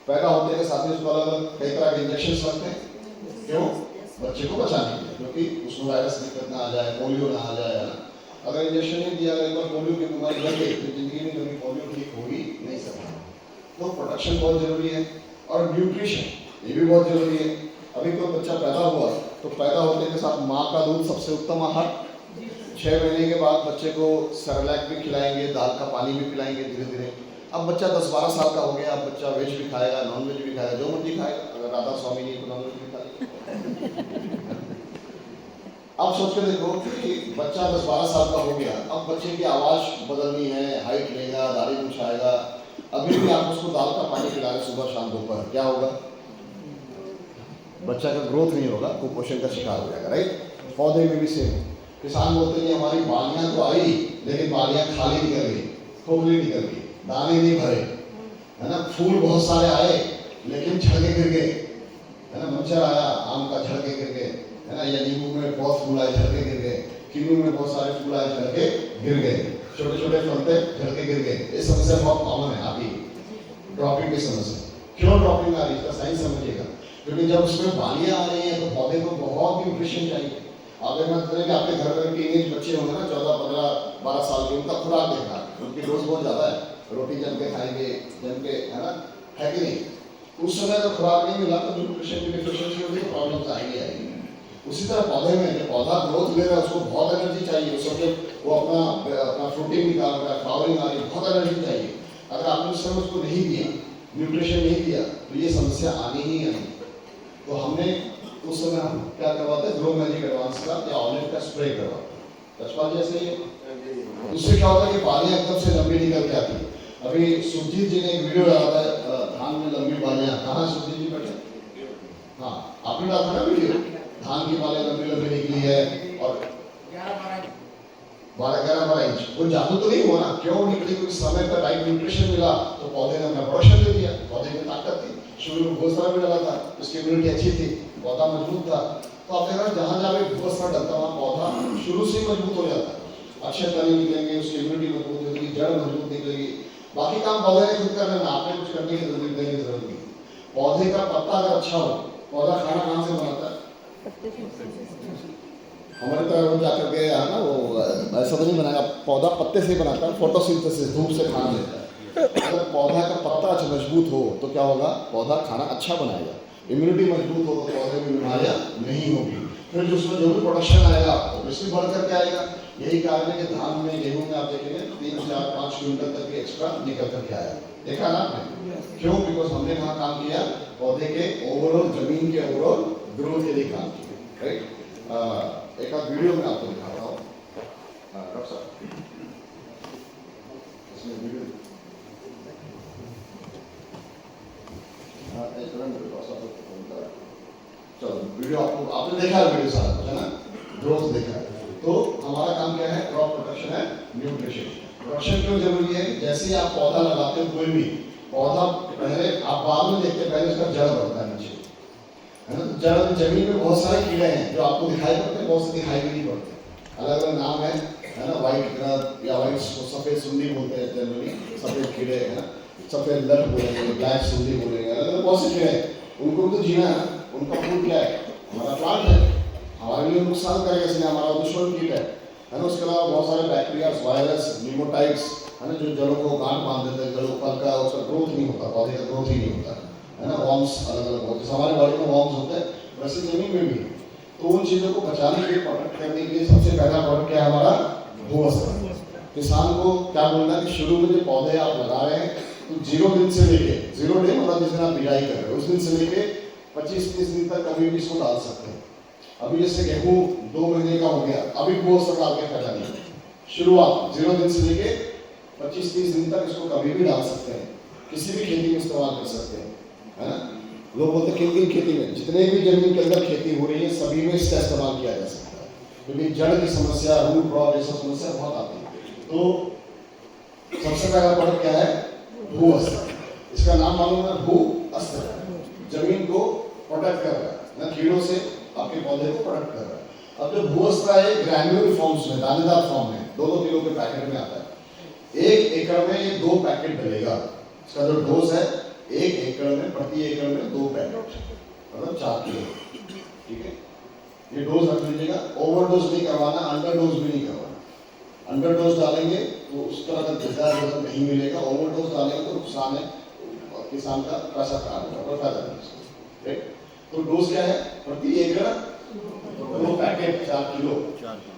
पैदा होते के साथ ही उसको अलग अलग कई तरह के इंजेक्शन लगते हैं, क्यों, बच्चे को बचाने के लिए, क्योंकि उसको वायरस दिक्कत ना आ जाए, पोलियो ना आ जाए, है ना। अगर इंजेक्शन नहीं दिया, अगर एक बार पोलियो की बीमारी लग गई तो जिंदगी में कभी पोलियो ठीक हो ही नहीं सकता। तो प्रोटेक्शन बहुत जरूरी है, और न्यूट्रिशन ये भी बहुत जरूरी है। अभी कोई बच्चा पैदा हुआ तो पैदा होने के साथ माँ का दूध सबसे उत्तम आहार, 6 महीने के बाद बच्चे को सेरेलैक भी खिलाएंगे, दाल का पानी भी पिलाएंगे धीरे धीरे। अब बच्चा 10-12 साल का हो गया, अब बच्चा वेज भी खाएगा, नॉन वेज भी खाएगा, जो मर्जी खाएगा। अगर राधा स्वामी नहीं तो नॉन वेज भी खाएगा। अब सोच के देखो कि बच्चा 10-12 साल का हो गया, अब बच्चे की आवाज़ बदलनी है, हाइट लेगा, दाढ़ी मुछाएगा, अभी भी आप उसको दाल का पानी पिला रहे सुबह शाम दोपहर, क्या होगा, बच्चा का ग्रोथ नहीं होगा, कुपोषण का शिकार हो जाएगा, राइट। पौधे में भी सेम। किसान बोलते हैं हमारी बालियां तो आई, लेकिन बालियां खाली निकल गई, खोखली निकल गई, दाने नहीं भरे, है ना। फूल बहुत सारे आए, लेकिन झड़के गिर गए, है ना। मच्छर आया, आम का झड़के गिर गए, है ना, या नींबू में बहुत फूल आए, झड़के गिर गए, किन्नू में बहुत सारे फूल आए, झड़के गिर गए, छोटे छोटे फल थे, झड़के गिर गए। ये समस्या बहुत कॉमन है अभी, ड्रॉपिंग की समस्या। क्यों ड्रॉपिंग आ रही है, इसका साइंस समझिएगा। क्योंकि जब उसमें बालियां आ रही हैं तो पौधे को बहुत न्यूट्रिशन चाहिए। अगर मैं करें कि आपके घर में टीनेज बच्चे होंगे ना, 14, 15, 12 साल के, उनका खुराक देखना, उनकी डोज बहुत ज़्यादा है, रोटी जम के खाएंगे, जम के, है ना, है कि नहीं। उस समय अगर खुराक नहीं मिला तो न्यूट्रिशन की डिफिशियंसी होगी, तो प्रॉब्लम आएगी। उसी तरह पौधे में जब पौधा ग्रोथ ले रहा है, उसको बहुत एनर्जी चाहिए, उस वक्त वो अपना फ्रूटिंग निकाल रहा है, फ्लावरिंग आ रही है, बहुत एनर्जी चाहिए। अगर आपने उस समय उसको नहीं दिया, न्यूट्रिशन नहीं दिया, तो ये समस्या आनी ही आनी। तो हमने उस समय हम क्या करवाते हैं, ग्रो मैजिक एडवांस का या ऑलिव का स्प्रे करवाते हैं, कचपा जैसे ही। उससे क्या होता है कि बालियां एकदम से लंबी निकल के आती है। अभी सुरजीत जी ने एक वीडियो डाला था, धान में लंबी बालियां, कहाँ सुरजीत जी बैठे, हाँ आपने डाला था ना वीडियो, धान की बालें लंबी लंबी निकली है, और 12-12 इंच। वो जादू तो नहीं हुआ ना, क्यों निकली, क्योंकि समय पर राइट न्यूट्रिशन मिला, तो पौधे ने अपना प्रोडक्शन दे दिया। पौधे में ताकत थी, शुरू में बहुत सारा भी डाला था, उसकी इम्यूनिटी अच्छी थी, पौधा मजबूत था, तो आप देखना जहाँ जहाँ भी भूस्तर डलता है वहाँ पौधा शुरू से ही मजबूत हो जाता है, अच्छे तने निकलेंगे, उसकी इम्यूनिटी मजबूत होगी, जड़ मजबूत निकलेगी। बाकी काम पौधे ने खुद करना है, आपने कुछ करने की जरूरत नहीं। पौधे का पत्ता अगर अच्छा हो, पौधा खाना कहाँ से बनाता है? हमारे तरह जाकर के है ना, वो ऐसा तो नहीं बनाएगा, पौधा पत्ते से बनाता है, फोटोसिंथेसिस, धूप से खाना लेता है। अगर पौधा का पत्ता अच्छा मजबूत हो तो क्या होगा, पौधा खाना अच्छा बनाएगा, इम्यूनिटी मजबूत हो तो पौधे में बीमारियां नहीं होगी, फिर उसमें जो भी प्रोडक्शन आएगा ऑब्वियसली बढ़ करके आएगा। यही कारण है कि धान में, गेहूं में आप देखेंगे 3, 4, 5 क्विंटल तक के एक्स्ट्रा निकल करके आया, देखा ना आपने? क्यों? बिकॉज हमने वहाँ काम किया पौधे के ओवरऑल, जमीन के ओवरऑल ग्रोथ के लिए काम किया, राइट। एक आध वीडियो में आपको दिखा रहा हूँ, डॉक्टर साहब इसमें वीडियो चलो वीडियो आपने देखा है, वीडियो सारा कुछ है ना, ग्रोथ देखा है। तो हमारा काम क्या है, क्रॉप प्रोटेक्शन है, न्यूट्रिशन। प्रोटेक्शन क्यों जरूरी है? जैसे ही आप पौधा लगाते हो, कोई भी पौधा पहले आप बाद में देखते, पहले उसका जड़ बढ़ता है नीचे, है ना। जड़ में जमीन में बहुत सारे कीड़े हैं जो आपको दिखाई पड़ते हैं, बहुत से दिखाई भी नहीं पड़ते, अलग अलग नाम है ना, व्हाइट ग्रब या व्हाइट सफेद सुंडी बोलते हैं जनरली, सफेद कीड़े है ना, सफेद लट बोलेंगे, ब्लैक सुंडी बोलेंगे, अलग अलग बहुत से कीड़े हैं। उनको तो जीना है, उनका फूड क्या है, हमारा प्लांट है, हमारे लिए नुकसान करेगा इसलिए हमारा दुश्मन कीट है ना। उसके अलावा बहुत सारे बैक्टीरिया, वायरस, न्यूमोटाइड्स है ना, जो जड़ों को गांठ बांध देते हैं, जड़ों फल का उसका ग्रोथ नहीं होता, पौधे का ग्रोथ ही नहीं होता है ना। वॉर्म्स अलग अलग होते हैं, हमारे बॉडी में वॉर्म्स होते हैं, वैसे जमीन में भी। तो उन चीज़ों को बचाने के लिए, प्रोटेक्ट करने के लिए सबसे पहला प्रोडक्ट क्या है हमारा, भूवस्त्र। किसान को क्या बोलना है कि शुरू में जो पौधे आप लगा रहे हैं तो 0 दिन से लेके 0 डे मतलब जिस दिन आप बिजाई कर रहे हो उस दिन से लेके 25-30 दिन तक कभी भी इसको डाल सकते हैं। अभी जैसे गेहूँ 2 महीने का हो गया, अभी भूवस्त्र डाल के फायदा नहीं, शुरुआत 0 दिन से लेके 25-30 दिन तक इसको कभी भी डाल सकते हैं, किसी भी खेती में इस्तेमाल कर सकते हैं, है ना। लोग बोलते हैं किन खेती में, जितने भी जमीन के अंदर खेती हो रही है सभी में इसका इस्तेमाल किया जा सकता है, क्योंकि जड़ की समस्या, रूट रॉट, ये सब समस्या बहुत आती है। तो सबसे पहला प्रोडक्ट क्या है, भूवस्त्र। इसका नाम मालूम है, भूअस्त्र, जमीन को प्रोटेक्ट कर रहा है ना, कीड़ों से आपके पौधे को प्रोटेक्ट कर रहा है। अब जो भूअस्त्र है ग्रैन्युलर फॉर्म्स में, दानेदार फॉर्म में 2-2 किलो के पैकेट में आता है। 1 एकड़ में ये 2 पैकेट डलेगा। इसका जो डोज है 1 एकड़ में, प्रति एकड़ में 2 पैकेट, मतलब 4 किलो, ठीक है। ये डोज रख लीजिएगा, ओवरडोज नहीं करवाना, अंडरडोज भी नहीं करवाना। अंडरडोज डालेंगे तो उस तरह का रिजल्ट नहीं मिलेगा, ओवरडोज डालेंगे तो नुकसान है, किसान का पैसा खराब होगा, फायदा नहीं। तो डोज क्या है, प्रति एकड़ 2 पैकेट 4 किलो।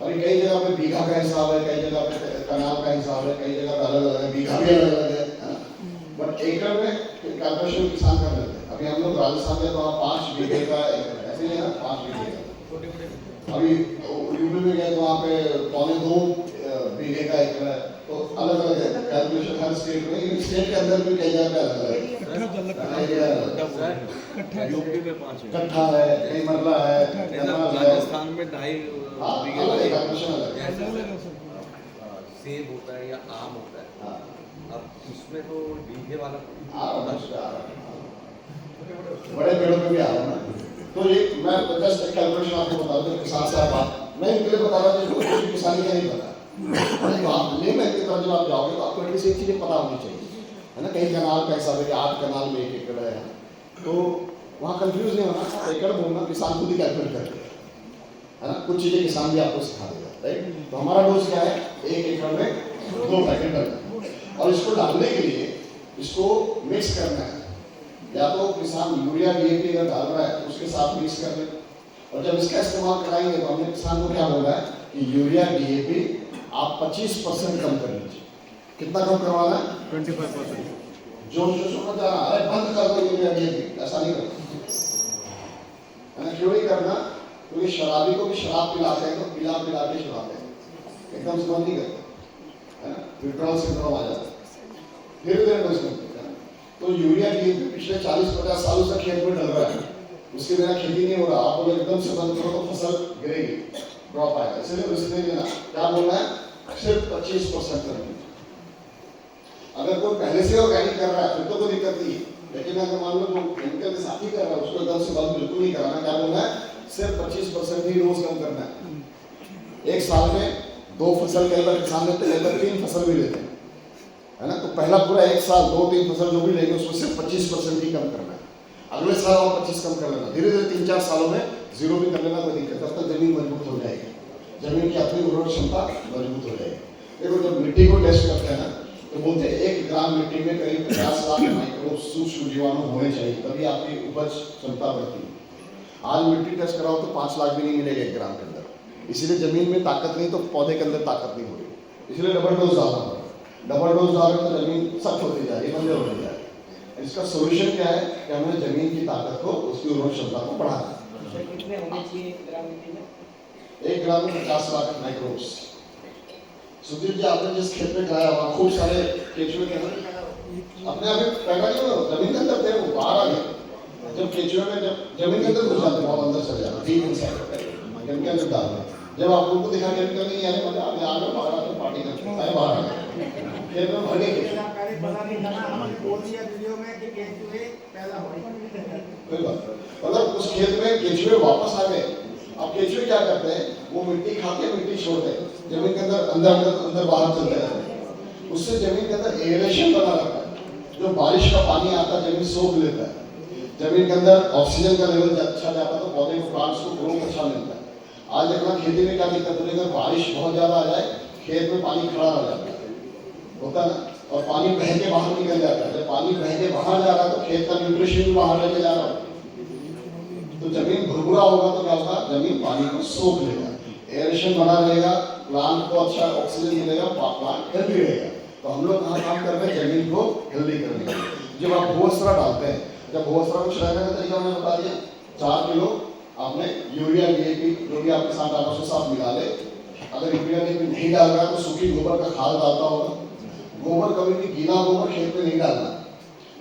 और कई जगह पे बीघा का हिसाब है, कई जगह पे कनाल का हिसाब है, कई जगह पे अलग अलग है, बीघा भी अलग अलग है ना। बट एकड़ में कैलकुलेशन किसान कर लेते हैं। अभी हम लोग राजस्थान में तो 5 बीघे का ऐसे ही है ना, 5 बीघे का। अभी यूपी में गए तो वहाँ पे 1.25 बीघे का एकड़ है, तो अलग अलग है कैलकुलेशन हर स्टेट में। इन स्टेट के अंदर भी कई जगह पे अलग अलग है, यूपी में 5 है, कट्ठा है, कई मरला है, राजस्थान में 2.5 बीघे का कैलकुलेशन अलग है। सेब होता है या आम होता है, अब उसमें तो बीघे वाला बड़े पेड़ों पे भी आ रहा हूँ ना। तो ये मैं जस्ट एक कैलकुलेशन आपको बता दूं, किसान से आप मैं इनके लिए बता रहा हूँ जिसको किसानी का नहीं पता। तो आप लेमैन की तरफ जब आप जाओगे तो आपको एटलीस्ट एक चीज़ें पता होनी चाहिए, है ना। कहीं कनाल का हिसाब है कि 8 कनाल में 1 एकड़ है, तो वहाँ कंफ्यूज नहीं होना, एकड़ बोलना किसान खुद ही कैलकुलेट करके, है ना। कुछ चीज़ें किसान भी आपको सिखा देगा, राइट। तो हमारा डोज क्या है, 1 एकड़ में 2 पैकेट डालना, और इसको डालने के लिए इसको मिक्स करना है। या तो किसान यूरिया DAP अगर डाल रहा है तो उसके साथ मिक्स कर ले, और जब इसका इस्तेमाल कराएंगे तो हमने किसान को क्या बोला है कि यूरिया DAP आप 25% कम कर लीजिए। कितना कम करवाना है, 25%। जो में जाना, अरे बंद कर दो यूरिया DAP, ऐसा नहीं करना, है ना। क्यों नहीं करना, क्योंकि शराबी को भी शराब पिलाते हैं तो पिला पिला के छुड़ाते हैं, एकदम से बंद नहीं करते, है ना। विड्रॉल सिंड्रोम आ जाता है, धीरे धीरे डोज करते हैं। तो यूरिया DAP पिछले 40-50 सालों से खेत में डल रहा है, उसके बिना खेती नहीं हो रहा। आप बोलो एकदम से बंद करो तो फसल गिरेगी, ड्रॉप आएगा, इसलिए रिस्क नहीं लेना। क्या बोलना है, सिर्फ 25% करना। अगर कोई पहले से ऑर्गेनिक कर रहा है फिर तो कोई दिक्कत नहीं है, लेकिन अगर मान लो जो केमिकल के साथ ही कर रहा है उसको एकदम से बंद बिल्कुल नहीं कराना। क्या बोलना है, सिर्फ 25% ही रोज कम करना है। एक साल में 2 फसल के अंदर किसान लेते हैं, 3 फसल भी लेते हैं, है ना। तो पहला पूरा एक साल 2-3 फसल जो भी लेंगे उसमें सिर्फ 25% ही कम करना है। अगले साल और 25 कम कर लेना, धीरे धीरे 3-4 सालों में 0 भी कर लेना, कोई दिक्कत। तब तक जमीन मजबूत हो जाएगी, जमीन की अपनी उर्वरक क्षमता मजबूत हो जाएगी। देखो जब मिट्टी को टेस्ट करते हैं ना तो बोलते हैं 1 ग्राम मिट्टी में करीब 50 लाख माइक्रो सूक्ष्म जीवाणु होने चाहिए, तभी आपकी उपज क्षमता बढ़ती है। आज मिट्टी टेस्ट कराओ तो 5 लाख भी नहीं मिलेगा 1 ग्राम के अंदर। इसीलिए जमीन में ताकत नहीं तो पौधे के अंदर ताकत नहीं हो रही, इसलिए डबल डोज डालना पड़ता है। डबल डोज डाल तो जमीन सख्त होती जा रही है, बंजर होती जा रही है। इसका सोल्यूशन क्या है कि हमें जमीन की ताकत को, उसकी उर्वरक क्षमता को बढ़ाना है। कितने होने चाहिए 1 ग्राम मिट्टी में? 1 ग्राम में 50 लाख माइक्रोब्स। सुधीर जी आपने जिस खेत में खाया वहाँ खूब सारे केचुए थे, अपने आप पैदा नहीं हुआ, जमीन के अंदर थे, वो बाहर आ गए। जब केचुए में जब जमीन के अंदर घुस जाते हैं, बहुत अंदर चले जाते हैं, डीप इनसाइड के अंदर डालते हैं। जब आप उनको दिखा केमिकल नहीं आए, मतलब आपने आगे बाहर आकर पार्टी करते हैं, बाहर आ गए खेत में भर गए। कोई बात, मतलब उस खेत में केचुए वापस आ गए। अब केचुए क्या करते हैं, वो मिट्टी खा के मिट्टी छोड़ते हैं, जमीन के अंदर अंदर बाहर चलते रहते हैं। उससे जमीन के अंदर एरेशन बना रहता है, जो बारिश का पानी आता है जमीन सोख लेता है, जमीन के अंदर ऑक्सीजन का लेवल अच्छा जाता है तो पौधे को, प्लांट्स को ग्रोथ अच्छा मिलता है। आज देखना खेती में क्या दिक्कत होती है, अगर बारिश बहुत ज्यादा आ जाए खेत में पानी खड़ा रह जाता है, होता है ना, और पानी बह के बाहर निकल जाता है। जब पानी बह के बाहर जा रहा है तो खेत का न्यूट्रिशन भी बाहर लेके जा रहा है, तो जमीन भुरभुरा होगा तो क्या होगा, जमीन पानी को सोख लेगा, एरेशन बना रहेगा, प्लांट को अच्छा ऑक्सीजन मिलेगा, प्लांट हेल्दी रहेगा। तो हम लोग कहाँ काम कर रहे हैं, जमीन को हेल्दी करने के लिए। जब आप भूस्रा डालते हैं, जब भूस्रा को छिड़कने का तरीका मैंने बता दिया, 4 किलो आपने यूरिया डीएपी जो भी आपके साथ आपस में साथ मिला ले। अगर यूरिया डीएपी नहीं डाल रहा है तो सूखी गोबर का खाद डालता होगा। गोबर कभी भी गीला गोबर खेत में नहीं डालना,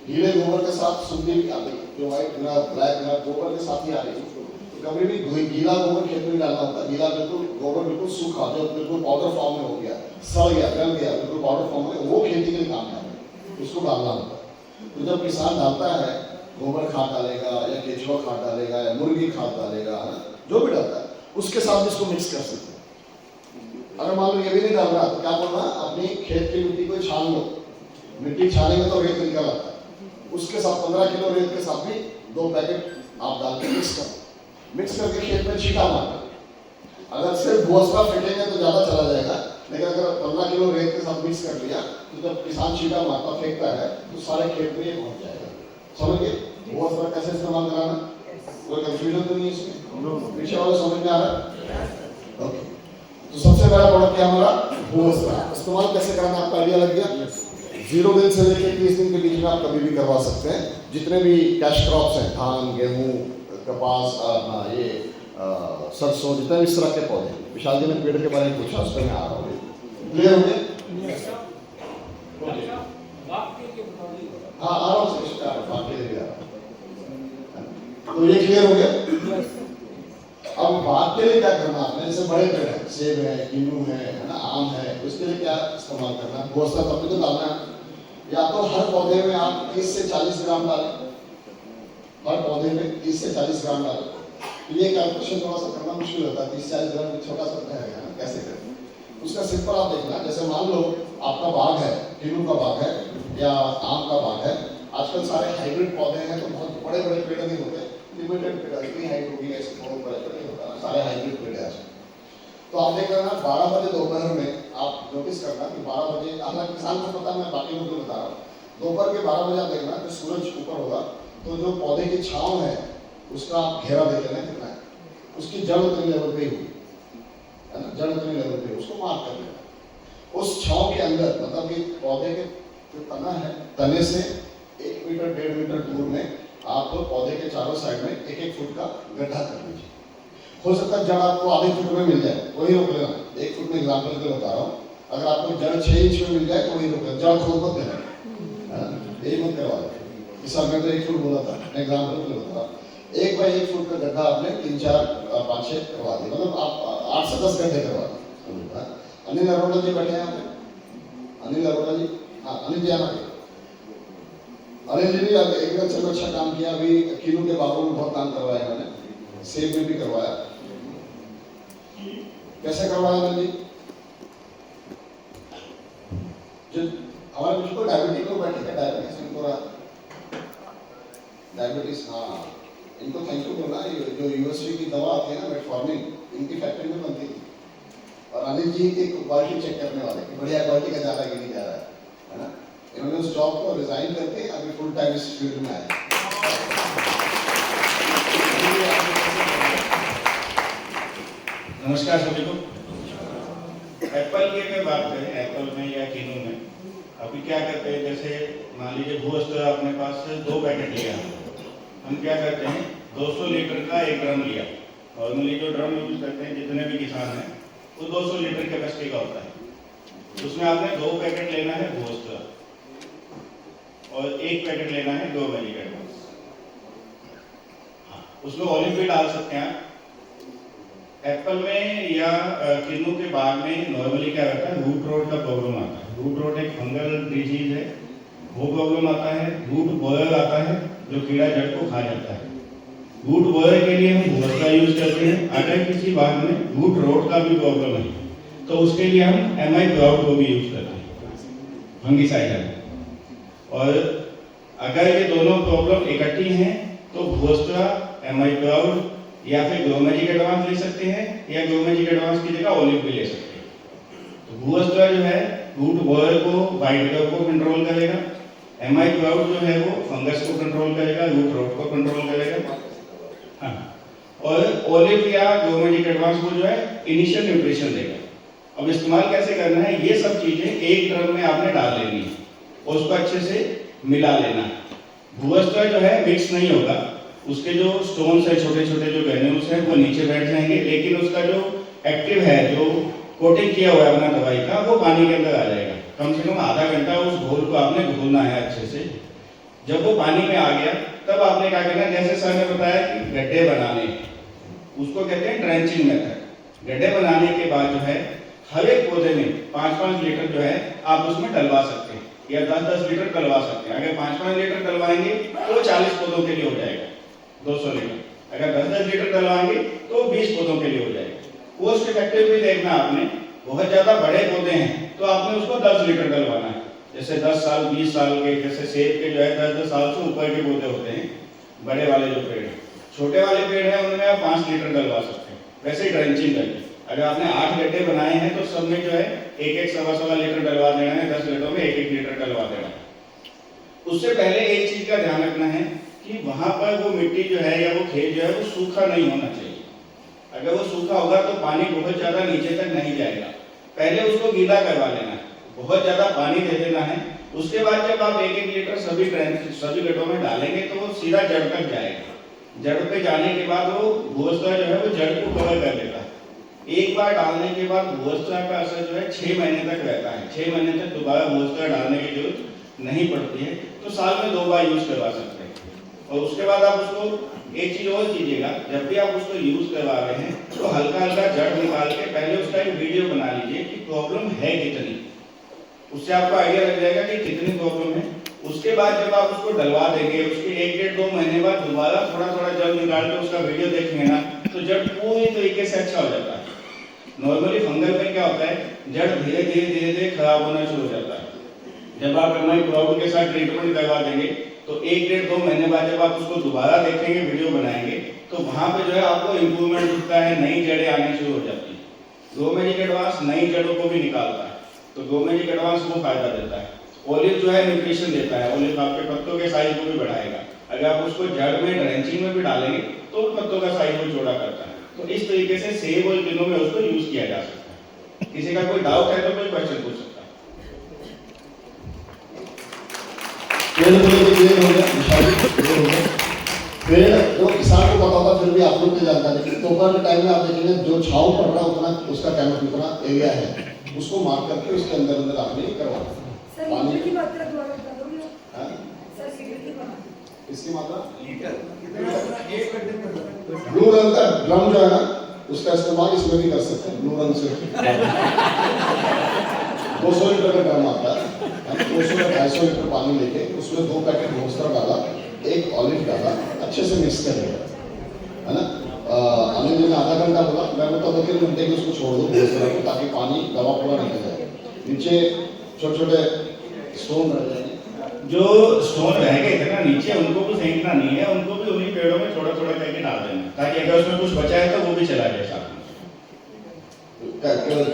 गीले गोबर के साथ सूखी भी आती है, जो व्हाइट ग्रास ब्लैक ग्रास गोबर के साथ ही आ रही है, तो कभी भी गीला गोबर खेत में डालना होता है। गीला बिल्कुल गोबर बिल्कुल सूखा, जो बिल्कुल पाउडर फॉर्म में हो गया, सड़ गया, गल गया, बिल्कुल पाउडर फॉर्म में, वो खेती के लिए काम है, उसको डालना होता है। तो जब किसान डालता है, गोबर खाद डालेगा या केचुआ खाद डालेगा या मुर्गी खाद डालेगा, जो भी डालता है उसके साथ इसको मिक्स कर सकते हैं। अगर मान लो ये भी नहीं डाल रहा तो क्या बोलना, अपनी खेत की मिट्टी को छान लो, मिट्टी छानेंगे तो रेत निकल आता है, उसके साथ 15 किलो रेत के साथ भी 2 पैकेट आप डाल के मिक्स करके खेत में छींटा मारना। अगर सिर्फ भूसा फेंकेंगे तो ज्यादा चला जाएगा, लेकिन अगर 15 किलो रेत के साथ मिक्स कर लिया तो जब किसान छींटा मारता फेंकता है तो सारे खेत में ये पहुंच जाएगा। समझ गए भूसा कैसे इस्तेमाल कराना, कोई कंफ्यूजन तो नहीं है इसमें, पीछे वाले समझ में आ रहा है? ओके, तो सबसे बड़ा प्रोडक्ट क्या हमारा भूसा। इस्तेमाल कैसे करना आपका आइडिया लग गया। 0 दिन से लेकर 30 दिन के बीच में आप कभी भी करवा सकते हैं। जितने भी कैश क्रॉप्स हैं, धान, गेहूं, कपास, ये सरसों, जितने भी इस तरह के पौधे, विशाल जी ने पेड़ के बारे में पूछा, उस पर मैं आ रहा हूँ। क्लियर हो गया? हाँ आ रहा हूँ, बात के लिए भी आ रहा हूँ। तो ये क्लियर हो गया। अब बात के लिए क्या करना आपने, जैसे बड़े पेड़ हैं, सेब है, किन्नू है ना, आम है, उसके लिए क्या इस्तेमाल करना है, भूसा तब तो डालना है। या तो हर पौधे में आप 30 से 40 ग्राम डालें, हर पौधे में 30 से 40 ग्राम डालें। तो ये कैलकुलेशन थोड़ा सा करना मुश्किल होता है, 30-40 ग्राम में छोटा सा रहेगा ना, कैसे करें उसका सिंपल आप देखना। जैसे मान लो आपका बाग है, किन्नू का बाग है या आम का बाग है, आजकल सारे हाइब्रिड पौधे हैं, तो बहुत बड़े बड़े पेड़ नहीं होते, लिमिटेड पेड़, इतनी हाइट होगी, ऐसे बहुत बड़े पेड़ नहीं होता, सारे हाइब्रिड पेड़ है। तो आप देख लेना 12 बजे दोपहर में आप नोटिस करना कि 12 बजे, हालांकि किसान को पता, मैं बाकी लोगों को बता रहा हूँ, दोपहर के 12 बजे आप देखना कि सूरज ऊपर होगा तो जो पौधे की छांव है उसका आप घेरा देख लेना कितना है, उसकी जड़ उतनी लेवल पे ही है ना, जड़ उतनी लेवल पे उसको मार्क कर लेना। उस छांव के अंदर मतलब कि पौधे के जो तना है, तने से 1 मीटर 1.5 मीटर दूर में आप पौधे के चारों साइड में 1-1 फुट का गड्ढा कर लीजिए। हो सकता है जड़ आपको आधे फुट में मिल जाए, वही रोक लेना। 1 फुट में एग्जाम्पल के बता रहा हूँ, अगर आपको जड़ 6 इंच में मिल जाए तो वही रोक लेना, जड़ खोद मत देना, यही मत करवा दें। इस साल मैं तो 1 फुट बोला था, एग्जाम्पल के लिए बता रहा हूँ। 1 बाई 1 फुट का गड्ढा आपने 3, 4, 5, 6 करवा दिया, मतलब आप 8 से 10 गड्ढे करवा दिए। अनिल अरोड़ा जी बैठे हैं यहाँ पे, अनिल अरोड़ा जी, हाँ अनिल जी आना। अनिल जी भी एकदम चलो अच्छा काम किया, अभी किन्नू के बागों में बहुत काम करवाया मैंने, सेब में भी करवाया। कैसे करवाया मैंने? जो हमारे बच्चों को डायबिटीज को बैठे का डायबिटीज इनको डायबिटीज, हाँ इनको थैंक यू बोलना। जो यूएसडी की दवा आती है ना मेटफॉर्मिन, इनकी फैक्ट्री में बनती थी। और अनिल जी एक क्वालिटी चेक करने वाले कि बढ़िया क्वालिटी का जा रहा है कि नहीं जा रहा है ना। इन्होंने उस जॉब को रिजाइन करके अभी फुल टाइम इस फील्ड में आए। नमस्कार सभी को। एप्पल की अगर बात करें, एप्पल में या किनो में अभी क्या करते हैं, जैसे मान लीजिए भूस्तर अपने पास 2 पैकेट लिया, हम क्या करते हैं 200 लीटर का एक ड्रम लिया। नॉर्मली जो ड्रम यूज करते हैं जितने भी किसान हैं वो 200 लीटर कैपेसिटी का होता है। उसमें आपने 2 पैकेट लेना है भूस्तर और 1 पैकेट लेना है ग्रोमेलिक एडवांस। उसमें ऑलिव भी डाल सकते हैं आप। एप्पल में या किन्नू के बाग में नॉर्मली क्या रहता है, रूट रोट का प्रॉब्लम आता है। रूट रोट एक फंगल डिजीज है, वो प्रॉब्लम आता है। रूट बॉयर आता है जो कीड़ा जड़ को खा जाता है। रूट बॉयर के लिए हम भूसा यूज करते हैं। अगर किसी बाग में रूट रोट का भी प्रॉब्लम है तो उसके लिए हम एमआई प्राउड को भी यूज करते हैं, फंगिसाइड है। और अगर ये दोनों प्रॉब्लम इकट्ठी हैं तो भूसा, एमआई प्राउड या फिर ग्रोमेजिक एडवांस ले सकते हैं, या ग्रोमेजिक एडवांस की जगह ओलिव भी ले सकते हैं। तो भूस्टर जो है रूट बॉयर को, वाइट को कंट्रोल करेगा। एमआई प्राउड जो है वो फंगस को कंट्रोल करेगा, रूट रोट को कंट्रोल करेगा। हाँ, और ओलिव या ग्रोमेजिक एडवांस को जो है इनिशियल न्यूट्रिशन देगा। अब इस्तेमाल कैसे करना है, ये सब चीजें एक ड्रम में आपने डाल लेनी है और उसको अच्छे से मिला लेना है। भूस्टर जो है मिक्स नहीं होगा, उसके जो स्टोन्स है, छोटे छोटे जो ग्रेन्यूल्स हैं वो नीचे बैठ जाएंगे, लेकिन उसका जो एक्टिव है, जो कोटिंग किया हुआ है अपना दवाई का, वो पानी के अंदर आ जाएगा। कम से कम आधा घंटा उस घोल को आपने घोलना है अच्छे से। जब वो पानी में आ गया तब आपने क्या करना है, जैसे सर ने बताया कि गड्ढे बनाने, उसको कहते हैं ट्रेंचिंग मेथड। गड्ढे बनाने के बाद जो है हर एक पौधे में 5-5 लीटर जो है आप उसमें डलवा सकते हैं, या 10-10 लीटर डलवा सकते हैं। अगर 5-5 लीटर डलवाएंगे तो 40 पौधों के लिए हो जाएगा 200 लीटर। अगर 10-10 लीटर डलवाएंगे तो 20 पौधों के लिए हो जाएगा। कोस्ट इफेक्टिव भी देखना आपने, बहुत ज्यादा बड़े पौधे हैं तो आपने उसको 10 लीटर डलवाना है। जैसे 10 साल 20 साल के, जैसे सेब के जो है 10-10 साल से ऊपर के पौधे होते हैं, बड़े वाले जो पेड़ हैं। छोटे वाले पेड़ हैं उनमें आप 5 लीटर डलवा सकते हैं। वैसे ड्रेंचिंग करके अगर आपने 8 गड्ढे बनाए हैं तो सब में जो है 1-1 सवा लीटर डलवा देना है, 10 लीटर में 1-1 लीटर डलवा देना है। उससे पहले एक चीज का ध्यान रखना है कि वहां पर वो मिट्टी जो है या वो खेत जो है वो सूखा नहीं होना चाहिए। अगर वो सूखा होगा तो पानी बहुत ज्यादा नीचे तक नहीं जाएगा। पहले उसको गीला करवा लेना है, बहुत ज्यादा पानी दे देना है। उसके बाद जब आप 1-1 लीटर सभी गड्ढों में डालेंगे तो वो सीधा जड़ तक जाएगा। जड़ पे जाने के बाद वो भूस्तर जो है वो जड़ को कवर कर लेता है। एक बार डालने के बाद भूस्तर का असर जो है 6 महीने तक रहता है। 6 महीने तक दोबारा भूस्तर डालने की जरूरत नहीं पड़ती है, तो साल में 2 बार यूज करवा सकते हैं। और उसके बाद आप उसको एक चीज और कीजिएगा, जब भी आप उसको यूज करवा रहे हैं तो हल्का हल्का जड़ निकाल के पहले उसका एक वीडियो बना लीजिए कि प्रॉब्लम है कितनी। उससे आपको आइडिया लग जाएगा कि कितनी प्रॉब्लम है। उसके बाद जब आप उसको डलवा देंगे, उसके 1-1.5-2 महीने बाद दोबारा थोड़ा थोड़ा जड़ निकाल के उसका वीडियो देखेंगे ना, तो जड़ पूरी तरीके से अच्छा हो जाता है। नॉर्मली फंगल में क्या होता है, जड़ धीरे धीरे खराब होना शुरू हो जाता है। जब आप एमआई प्राउड के साथ ट्रीटमेंट करवा देंगे तो 1-1.5-2 महीने बाद जब आप उसको दोबारा देखेंगे, वीडियो बनाएंगे, तो वहां पे जो है आपको इंप्रूवमेंट दिखता है, नई जड़ें आनी शुरू हो जाती है। ग्रोमेजिक एडवांस नई जड़ों को भी निकालता है, तो ग्रोमेजिक एडवांस को फायदा देता है। ओलिव जो है न्यूट्रिशन देता है, ओलिव आपके पत्तों के साइज को भी बढ़ाएगा। अगर आप उसको जड़ में ड्रेंचिंग में भी डालेंगे तो पत्तों का साइज भी चौड़ा करता है। तो इस तरीके से सेब और किन्नू में उसको यूज किया जा सकता है। किसी का कोई डाउट है तो कोई क्वेश्चन पूछ सकता है। पेड़ जो किसान को पता होता फिर भी आप लोग को जानकारी कि दोपहर के टाइम में आप देखेंगे जो छांव पड़ रहा उतना उसका कैमरा कितना एरिया है उसको मार्क करके उसके अंदर अंदर आपने करवाना। पानी की मात्रा दोबारा बता दोगे? हां सर, लीटर की मात्रा, इसकी मात्रा लीटर ब्लू रंग का ड्रम जो है ना उसका इस्तेमाल इसमें भी कर सकते हैं। ब्लू रंग से 200 लीटर का ड्रम आता है, 200 या 250 लीटर पानी लेके उसमें 2 पैकेट भूस्तर डाला, 1 ऑलिव डाला, अच्छे से मिक्स कर लिया, है ना। मैं बोलता हूँ 2-3 घंटे में उसको छोड़ दो बहुत सारा, ताकि पानी दवा पूरा निकल जाए। नीचे छोटे छोटे स्टोन रह जाएंगे। जो स्टोन रह गए थे ना नीचे, उनको भी फेंकना नहीं है, उनको भी उन्हीं पेड़ों में थोड़ा थोड़ा करके डाल देना, ताकि अगर उसमें कुछ बचा है तो वो भी चला जाए साथ में।